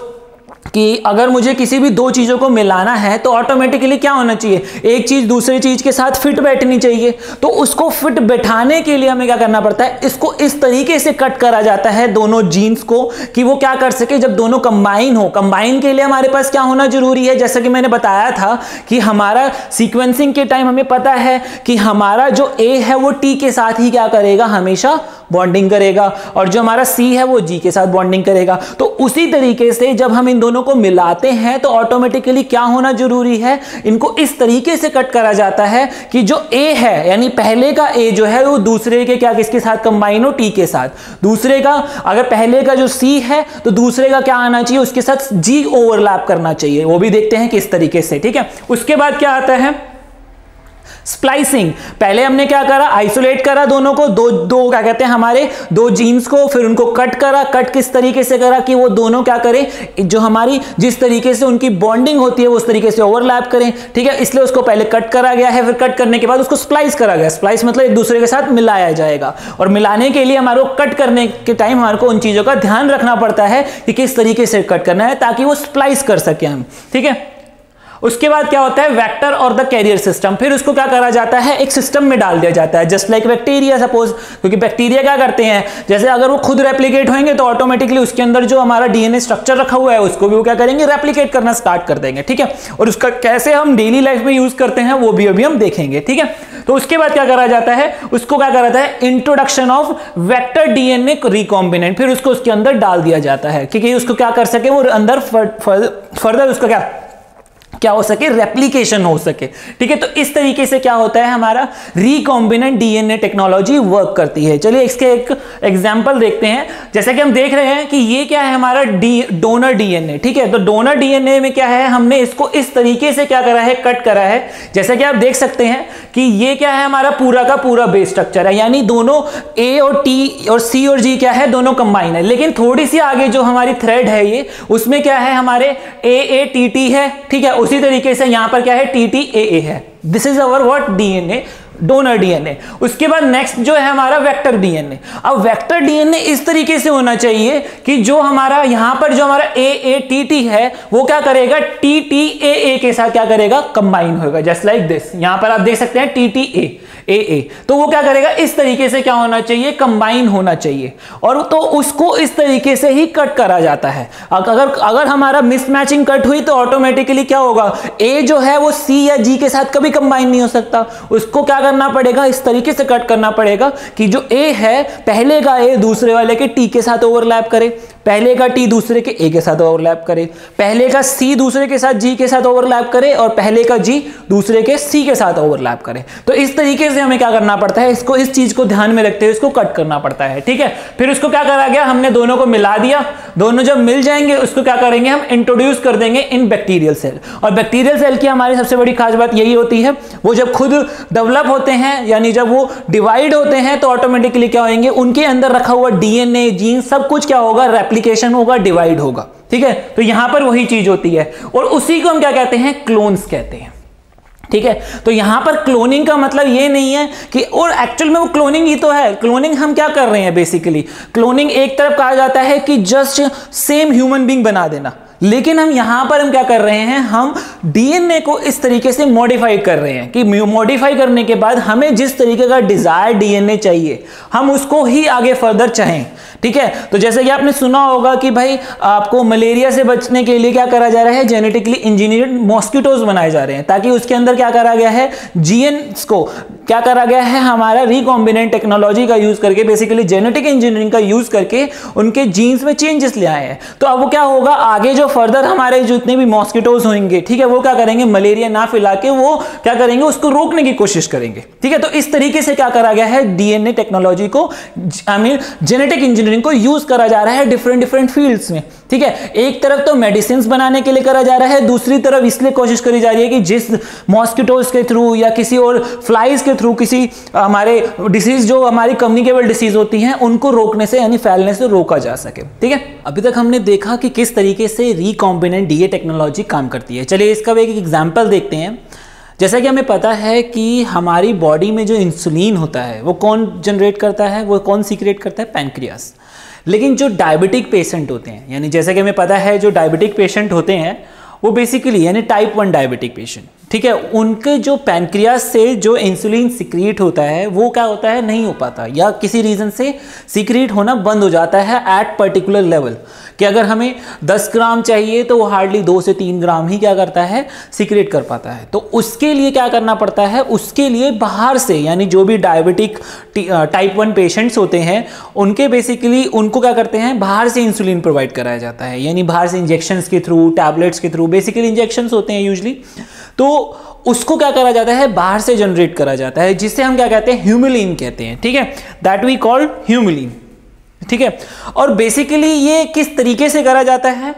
कि अगर मुझे किसी भी 2 चीजों को मिलाना है तो ऑटोमेटिकली क्या होना चाहिए, एक चीज दूसरी चीज के साथ फिट बैठनी चाहिए। तो उसको फिट बैठाने के लिए हमें क्या करना पड़ता है, इसको इस तरीके से कट करा जाता है दोनों जीन्स को कि वो क्या कर सके, जब दोनों कंबाइन हो। कंबाइन के लिए हमारे पास क्या होना जरूरी है, जैसा कि मैंने बताया था कि हमारा सीक्वेंसिंग के टाइम हमें पता है कि हमारा जो ए है वो टी के साथ ही क्या करेगा, हमेशा बॉन्डिंग करेगा, और जो हमारा सी है वो जी के साथ बॉन्डिंग करेगा। तो उसी तरीके से जब हम इन दोनों दोनों को मिलाते हैं तो ऑटोमेटिकली क्या होना जरूरी है, इनको इस तरीके से कट करा जाता है कि जो ए है यानी पहले का ए जो है वो दूसरे के क्या किसके साथ कंबाइन हो, टी के साथ, दूसरे का अगर पहले का जो सी है तो दूसरे का क्या आना चाहिए, उसके साथ जी ओवरलैप करना चाहिए, वो भी देखते हैं किस तरीके से। ठीक है, उसके बाद क्या आता है स्प्लाइसिंग। पहले हमने क्या करा, आइसोलेट करा दोनों को, दो क्या कहते हैं हमारे दो जीन्स को, फिर उनको कट करा। कट किस तरीके से करा कि वो दोनों क्या करें, जो हमारी जिस तरीके से उनकी बॉन्डिंग होती है वो उस तरीके से ओवरलैप करें। ठीक है, इसलिए उसको पहले कट करा गया है, फिर कट करने के बाद उसको स्प्लाइस करा गया। स्प्लाइस मतलब एक दूसरे के साथ मिलाया जाएगा, और मिलाने के लिए हमारे को कट करने के टाइम हमारे को उन चीजों का ध्यान रखना पड़ता है कि किस तरीके से कट करना है ताकि वो स्प्लाइस कर सके हम। ठीक है, उसके बाद क्या होता है वेक्टर और द कैरियर सिस्टम। फिर उसको क्या करा जाता है, एक सिस्टम में डाल दिया जाता है, जस्ट लाइक बैक्टीरिया सपोज, क्योंकि बैक्टीरिया क्या करते हैं, जैसे अगर वो खुद रेप्लिकेट होंगे तो ऑटोमेटिकली उसके अंदर जो हमारा डीएनए स्ट्रक्चर रखा हुआ है उसको भी वो क्या करेंगे, रेप्लिकेट करना स्टार्ट कर देंगे। ठीक है, और उसका कैसे हम डेली लाइफ में यूज करते हैं वो भी अभी हम देखेंगे। ठीक है, तो उसके बाद क्या करा जाता है, उसको क्या करा जाता है introduction of vector DNA recombinant. फिर उसको उसके अंदर डाल दिया जाता है क्योंकि उसको क्या कर सके, वो अंदर फर्दर उसका क्या हो सके, रेप्लिकेशन हो सके। ठीक है, तो इस तरीके से क्या होता है हमारा रिकॉम्बिनेंट डीएनए टेक्नोलॉजी वर्क करती है। चलिए इसके एक एग्जांपल देखते हैं। जैसे कि हम देख रहे हैं कि ये क्या है हमारा डोनर डीएनए। ठीक है, तो डोनर डीएनए में क्या है, हमने इसको इस तरीके से क्या करा है, कट करा है। जैसे कि आप देख सकते हैं कि ये क्या है हमारा पूरा का पूरा बेस स्ट्रक्चर है, यानी दोनों ए और टी और सी और जी क्या है, दोनों कंबाइन है। लेकिन थोड़ी सी आगे जो हमारी थ्रेड है ये, उसमें क्या है हमारे ए टी टी है। ठीक है, उसी तरीके से यहां पर क्या है टी टी ए है। This is our what DNA, donor DNA. उसके बाद नेक्स्ट जो है हमारा वेक्टर डीएनए। अब वेक्टर डीएनए इस तरीके से होना चाहिए कि जो हमारा यहां पर जो हमारा ए टी टी है वो क्या करेगा, टी टी ए के साथ क्या करेगा, कंबाइन होगा, जस्ट लाइक दिस। यहां पर आप देख सकते हैं टी टी ए, तो वो क्या करेगा, इस तरीके से क्या होना चाहिए, कंबाइन होना चाहिए। और तो उसको इस तरीके से ही कट करा जाता है। अगर हमारा मिसमैचिंग कट हुई तो ऑटोमेटिकली क्या होगा, ए जो है वो सी या जी के साथ कभी कंबाइन नहीं हो सकता। उसको क्या करना पड़ेगा, इस तरीके से कट करना पड़ेगा कि जो ए है पहले का ए दूसरे वाले के टी के साथ ओवरलैप करे, पहले का टी दूसरे के ए के साथ ओवरलैप करे, पहले का सी दूसरे के साथ जी के साथ ओवरलैप करे, और पहले का जी दूसरे के सी के साथ ओवरलैप करे। तो इस तरीके से हमें क्या करना पड़ता है, इसको इस चीज को ध्यान में रखते हुए इसको कट करना पड़ता है। ठीक है, फिर उसको क्या करा गया, हमने दोनों को मिला दिया। दोनों जब मिल जाएंगे उसको क्या करेंगे, हम इंट्रोड्यूस कर देंगे इन बैक्टीरियल सेल। और बैक्टीरियल सेल की हमारी सबसे बड़ी खास बात यही होती है, वो जब खुद डेवलप होते हैं यानी जब वो डिवाइड होते हैं तो ऑटोमेटिकली क्या होंगे, उनके अंदर रखा हुआ डीएनए जीन सब कुछ क्या होगा, रेप्लिकेशन होगा, डिवाइड होगा। ठीक है, तो यहां पर वही चीज होती है, और उसी को हम क्या कहते हैं, क्लोन्स कहते हैं। ठीक है, तो यहां पर क्लोनिंग का मतलब ये नहीं है कि, और एक्चुअल में वो क्लोनिंग ही तो है। क्लोनिंग हम क्या कर रहे हैं, बेसिकली क्लोनिंग एक तरफ कहा जाता है कि जस्ट सेम ह्यूमन बीइंग बना देना, लेकिन हम यहां पर हम क्या कर रहे हैं, हम डीएनए को इस तरीके से मॉडिफाई कर रहे हैं कि मॉडिफाई करने के बाद हमें जिस तरीके का डिजायर डीएनए चाहिए हम उसको ही आगे फर्दर चाहें। ठीक है, तो जैसे कि आपने सुना होगा कि भाई आपको मलेरिया से बचने के लिए क्या करा जा रहा है, जेनेटिकली इंजीनियर्ड मॉस्किटोज बनाए जा रहे हैं, ताकि उसके अंदर क्या करा गया है, जीएन्स को क्या करा गया है, हमारा रिकॉम्बिनेंट टेक्नोलॉजी का यूज करके, बेसिकली जेनेटिक इंजीनियरिंग का यूज करके उनके जीन्स में चेंजेस ले आए हैं। तो अब वो क्या होगा, आगे जो फर्दर हमारे जितने भी मॉस्किटोज होंगे, ठीक है, वो क्या करेंगे, मलेरिया ना फैला के वो क्या करेंगे, उसको रोकने की कोशिश करेंगे। ठीक है, तो इस तरीके से क्या करा गया है, डीएनए टेक्नोलॉजी को, आई मीन जेनेटिक इंजीनियरिंग को यूज करा जा रहा है डिफरेंट फील्ड्स में। ठीक है, एक तरफ तो मेडिसिन बनाने के लिए करा जा रहा है, दूसरी तरफ इसलिए कोशिश करी जा रही है कि जिस मॉस्किटोज के थ्रू या किसी और फ्लाइज के थ्रू किसी हमारे डिसीज, जो हमारी कम्युनिकेबल डिसीज होती हैं, उनको रोकने से यानी फैलने से रोका जा सके। ठीक है, अभी तक हमने देखा कि किस तरीके से रिकॉम्बिनेंट डीएनए टेक्नोलॉजी काम करती है। चलिए इसका एक एग्जांपल देखते हैं। जैसा कि हमें पता है कि हमारी बॉडी में जो इंसुलिन होता है वो कौन जनरेट करता है, वो कौन सीक्रेट करता है, पैनक्रियास। लेकिन जो डायबिटिक पेशेंट होते हैं, यानी जैसा कि हमें पता है जो डायबिटिक पेशेंट होते हैं वो बेसिकली यानी टाइप 1 डायबिटिक पेशेंट, ठीक है, उनके जो पैनक्रियास से जो इंसुलिन सिक्रीट होता है वो क्या होता है, नहीं हो पाता, या किसी रीज़न से सिक्रीट होना बंद हो जाता है एट पर्टिकुलर लेवल, कि अगर हमें 10 ग्राम चाहिए तो वो हार्डली 2 से 3 ग्राम ही क्या करता है, सिक्रेट कर पाता है। तो उसके लिए क्या करना पड़ता है, उसके लिए बाहर से, यानी जो भी डायबिटिक टाइप 1 पेशेंट्स होते हैं उनके बेसिकली उनको क्या करते हैं, बाहर से इंसुलिन प्रोवाइड कराया जाता है, यानी बाहर से इंजेक्शंस के थ्रू, टैबलेट्स के थ्रू, बेसिकली इंजेक्शंस होते हैं यूजली, तो उसको क्या करा जाता है, बाहर से जनरेट करा जाता है, जिससे हम क्या कहते हैं, ह्यूमुलिन कहते हैं। ठीक है, दैट वी कॉल ह्यूमुलिन। ठीक है, और बेसिकली ये किस तरीके से करा जाता है,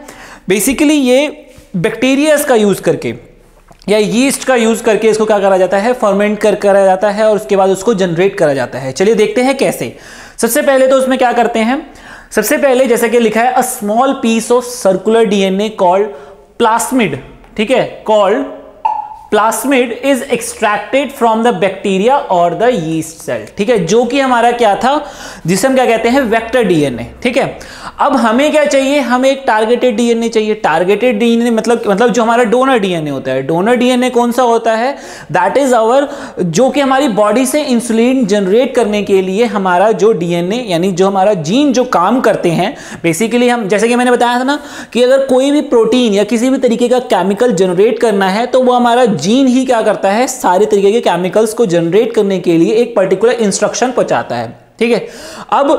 बेसिकली ये बैक्टीरियाज का यूज करके या यीस्ट का यूज करके इसको क्या करा जाता है, फर्मेंट करा जाता है और उसके बाद उसको जनरेट करा जाता है। चलिए देखते हैं कैसे। सबसे पहले तो उसमें क्या करते हैं, सबसे पहले जैसे कि लिखा है a small piece of circular DNA called plasmid, ठीक है, called plasmid is extracted from the bacteria और द यीस्ट सेल। ठीक है, जो कि हमारा क्या था, जिसे हम क्या कहते हैं, वेक्टर डीएनए। ठीक है, अब हमें क्या चाहिए, हमें एक टारगेटेड डीएनए चाहिए। टारगेटेड डीएनए मतलब जो हमारा डोनर डीएनए होता है। डोनर डीएनए कौन सा होता है, दैट इज आवर, जो कि हमारी बॉडी से इंसुलिन जनरेट करने के लिए हमारा जो डीएनए, यानी जो हमारा जीन जो काम करते हैं, बेसिकली हम, जैसे कि मैंने बताया था ना कि अगर कोई भी प्रोटीन या किसी भी तरीके का केमिकल जनरेट करना है तो वो हमारा जीन ही क्या करता है, सारे तरीके के केमिकल्स को जनरेट करने के लिए एक पर्टिकुलर इंस्ट्रक्शन पहुंचाता है। ठीक है, अब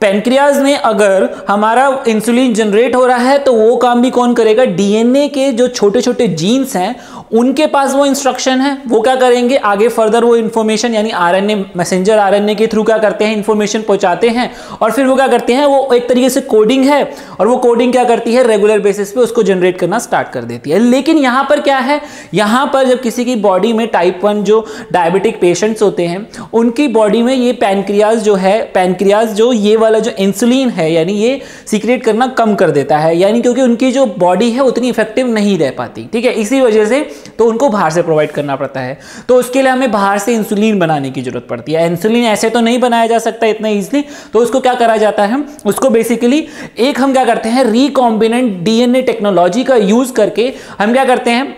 पैनक्रियाज में अगर हमारा इंसुलिन जनरेट हो रहा है तो वो काम भी कौन करेगा, डीएनए के जो छोटे छोटे जीन्स हैं उनके पास वो इंस्ट्रक्शन है, वो क्या करेंगे, आगे फर्दर वो इंफॉर्मेशन, यानी आरएनए, मैसेंजर आरएनए के थ्रू क्या करते हैं, इंफॉर्मेशन पहुंचाते हैं, और फिर वो क्या करते हैं, वो एक तरीके से कोडिंग है, और वो कोडिंग क्या करती है, रेगुलर बेसिस पे उसको जनरेट करना स्टार्ट कर देती है। लेकिन यहां पर क्या है, यहां पर जब किसी की बॉडी में टाइप 1 जो डायबिटिक पेशेंट्स होते हैं उनकी बॉडी में ये पैनक्रियाज जो है, पैनक्रियाज जो ये वाला जो इंसुलिन है, यानी ये सीक्रेट करना कम कर देता है, यानी क्योंकि उनकी जो बॉडी है उतनी इफेक्टिव नहीं रह पाती। ठीक है, इसी वजह से तो उनको बाहर से प्रोवाइड करना पड़ता है। तो उसके लिए हमें बाहर से इंसुलिन बनाने की जरूरत पड़ती है। इंसुलिन ऐसे तो नहीं बनाया जा सकता इतना इजीली, तो उसको क्या करा जाता है, उसको बेसिकली एक हम क्या करते हैं, रिकॉम्बिनेंट डीएनए टेक्नोलॉजी का यूज करके हम क्या करते हैं,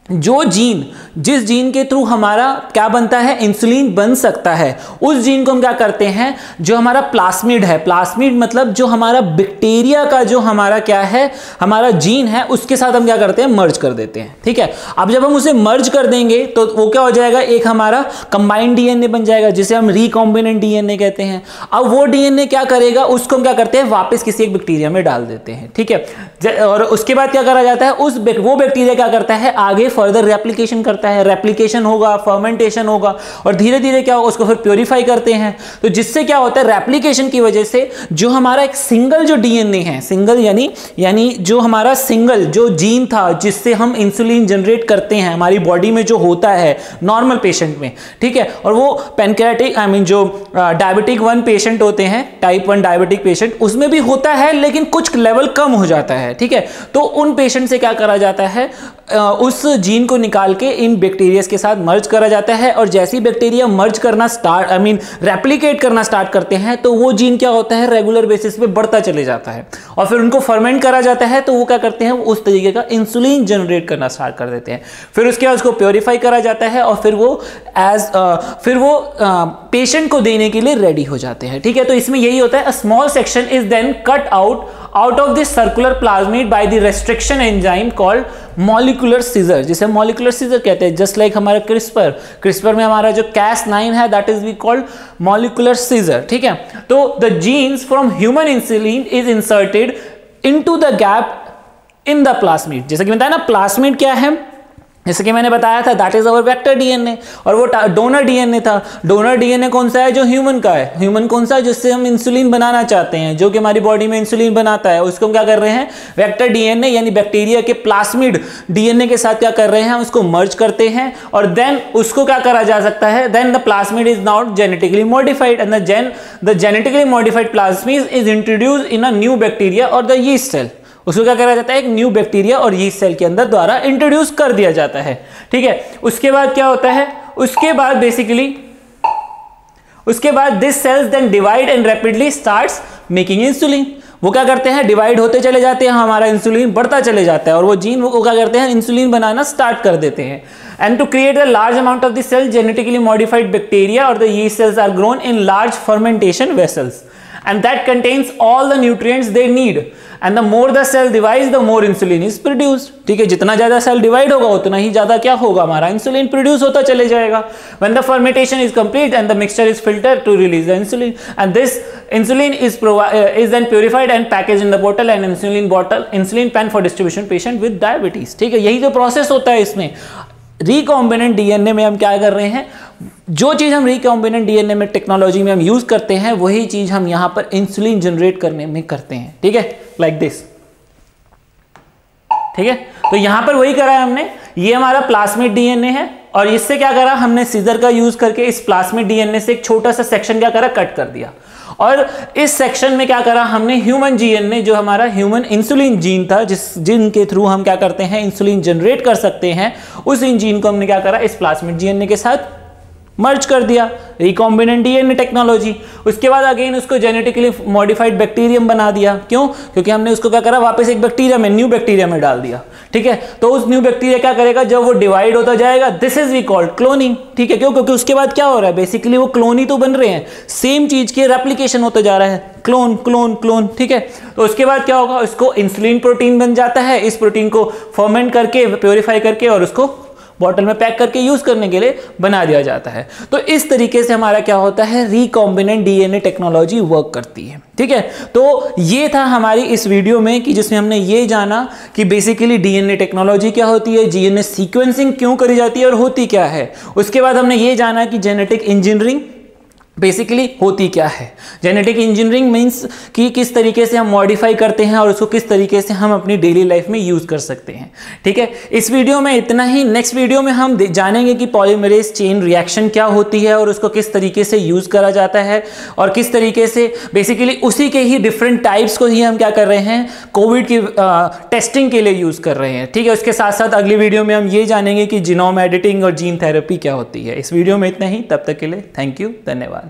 जो जीन, जिस जीन के थ्रू हमारा क्या बनता है, इंसुलिन बन सकता है, उस जीन को हम क्या करते हैं, जो हमारा प्लास्मिड है, प्लास्मिड मतलब जो हमारा बैक्टीरिया का जो हमारा क्या है, हमारा जीन है, उसके साथ हम क्या करते हैं, मर्ज कर देते हैं। ठीक है, अब जब हम उसे मर्ज कर देंगे तो वो क्या हो जाएगा, एक हमारा कंबाइंड डीएनए बन जाएगा, जिसे हम रिकॉम्बिनेंट डीएनए कहते हैं। अब वो डीएनए क्या करेगा, उसको हम क्या करते हैं, वापस किसी एक बैक्टीरिया में डाल देते हैं। ठीक है, और उसके बाद क्या करा जाता है, वो बैक्टीरिया क्या करता है, आगे फर्दर रेप्लिकेशन करता है, रेप्लिकेशन होगा, फर्मेंटेशन होगा, और धीरे धीरे क्या होगा, उसको फिर प्योरीफाई करते हैं। तो जिससे क्या होता है, रेप्लिकेशन की वजह से जो हमारा एक सिंगल जो डीएनए है, सिंगल यानी जो हमारा सिंगल जो जीन था जिससे हम इंसुलिन जनरेट करते हैं हमारी बॉडी में, जो होता है नॉर्मल पेशेंट में, ठीक है, और वो पैनक्रियाटिक जो डायबिटिक 1 पेशेंट होते हैं, टाइप 1 डायबिटिक पेशेंट, उसमें भी होता है लेकिन कुछ लेवल कम हो जाता है। ठीक है, तो उन पेशेंट से क्या करा जाता है, उस जीन को निकाल के इन बैक्टीरिया के साथ मर्ज करा जाता है, और जैसे ही बैक्टीरिया मर्ज करना रेप्लिकेट करना स्टार्ट करते हैं तो वो जीन क्या होता है, रेगुलर बेसिस पे बढ़ता चले जाता है, और फिर उनको फर्मेंट करा जाता है, तो वो क्या करते हैं, उस तरीके का इंसुलिन जनरेट करना स्टार्ट कर देते हैं। फिर उसके बाद उसको प्योरीफाई करा जाता है, और फिर वो पेशेंट को देने के लिए रेडी हो जाते हैं। ठीक है, तो इसमें यही होता है, a small section is then cut out of this circular plasmid by the restriction enzyme called molecular scissor, जिसे मॉलिक्यूलर सीजर कहते हैं। जस्ट लाइक हमारा क्रिस्पर में हमारा जो Cas9 है, that is we called molecular scissor. ठीक है, तो the genes from human insulin is inserted into the gap in the plasmid. जैसे कि बताया ना, प्लास्मिड क्या है, जैसे कि मैंने बताया था, that is our vector DNA, और वो डोनर डीएनए था। डोनर डीएनए कौन सा है, जो ह्यूमन का है। ह्यूमन कौन सा है, जिससे हम इंसुलिन बनाना चाहते हैं, जो कि हमारी बॉडी में इंसुलिन बनाता है, उसको हम क्या कर रहे हैं, वेक्टर डीएनए यानी बैक्टीरिया के प्लास्मिड डीएनए के साथ क्या कर रहे हैं, उसको मर्ज करते हैं, और देन उसको क्या करा जा सकता है, then the plasmid is not genetically modified, and the genetically modified plasmid is introduced in a new bacteria और द यीस्ट सेल। उसको क्या करा जाता है, एक न्यू बैक्टीरिया और यीस्ट सेल के अंदर द्वारा इंट्रोड्यूस कर दिया जाता है। ठीक है, उसके बाद क्या होता है, उसके बाद this cells then divide and rapidly starts making insulin. वो क्या करते हैं, डिवाइड होते चले जाते हैं, हमारा इंसुलिन बढ़ता चले जाता है और वो जीन वो क्या करते हैं, इंसुलिन बनाना स्टार्ट कर देते हैं। And to create a large amount of the cell genetically modified bacteria और the yeast cells are grown in large fermentation vessels and that contains all the nutrients they need and the more the cell divides the more insulin is produced। ठीक है, जितना ज्यादा cell divide होगा उतना ही ज्यादा क्या होगा, हमारा इंसुलिन प्रोड्यूस होता चले जाएगा। when the fermentation is complete and the mixture is filtered to release the insulin and this insulin is then purified and packaged in the bottle and insulin pen for distribution patient with diabetes। ठीक है, यही जो process होता है इसमें। Recombinant DNA में हम क्या कर रहे हैं, जो चीज हम रिकॉम्बिनेंट डीएनए में टेक्नोलॉजी में हम यूज करते हैं वही चीज हम यहां पर इंसुलिन जनरेट करने में करते हैं। ठीक है, लाइक दिस। ठीक है, तो यहां पर वही करा है हमने, ये हमारा प्लास्मिड डीएनए है और इससे क्या करा हमने, सीजर का यूज करके इस प्लास्मिड डीएनए से एक छोटा सा सेक्शन क्या करा, कट कर दिया और इस सेक्शन में क्या करा हमने, ह्यूमन डीएनए जो हमारा ह्यूमन इंसुलिन जीन था, जिस जीन के थ्रू हम क्या करते हैं, इंसुलिन जनरेट कर सकते हैं, उस जीन को हमने क्या करा, इस प्लास्मिड डीएनए के साथ मर्ज कर दिया, रिकॉम्बिनेंट डीएनए टेक्नोलॉजी। उसके बाद अगेन उसको जेनेटिकली मॉडिफाइड बैक्टीरियम बना दिया। क्यों? क्योंकि हमने उसको क्या करा, वापस एक बैक्टीरिया में, न्यू बैक्टीरिया में डाल दिया। ठीक है, तो उस न्यू बैक्टीरिया क्या करेगा, जब वो डिवाइड होता जाएगा, this is we called cloning. ठीक है, क्यों? क्योंकि उसके बाद क्या हो रहा है, बेसिकली वो क्लोन ही तो बन रहे हैं, सेम चीज के रेप्लिकेशन होता जा रहा है, क्लोन क्लोन क्लोन। ठीक है, तो उसके बाद क्या होगा, उसको इंसुलिन प्रोटीन बन जाता है, इस प्रोटीन को फर्मेंट करके, प्योरीफाई करके और उसको बॉटल में पैक करके यूज करने के लिए बना दिया जाता है। तो इस तरीके से हमारा क्या होता है, रिकॉम्बिनेंट डीएनए टेक्नोलॉजी वर्क करती है। ठीक है, तो ये था हमारी इस वीडियो में कि जिसमें हमने ये जाना कि बेसिकली डीएनए टेक्नोलॉजी क्या होती है, डीएनए सीक्वेंसिंग क्यों करी जाती है और होती क्या है। उसके बाद हमने ये जाना कि जेनेटिक इंजीनियरिंग बेसिकली होती क्या है। जेनेटिक इंजीनियरिंग मींस कि किस तरीके से हम मॉडिफाई करते हैं और उसको किस तरीके से हम अपनी डेली लाइफ में यूज कर सकते हैं। ठीक है, इस वीडियो में इतना ही। नेक्स्ट वीडियो में हम जानेंगे कि पॉलीमरेज चेन रिएक्शन क्या होती है और उसको किस तरीके से यूज करा जाता है और किस तरीके से बेसिकली उसी के ही डिफरेंट टाइप्स को ही हम क्या कर रहे हैं, कोविड की टेस्टिंग के लिए यूज कर रहे हैं। ठीक है, उसके साथ साथ अगली वीडियो में हम ये जानेंगे कि जीनोम एडिटिंग और जीन थेरेपी क्या होती है। इस वीडियो में इतना ही, तब तक के लिए थैंक यू, धन्यवाद।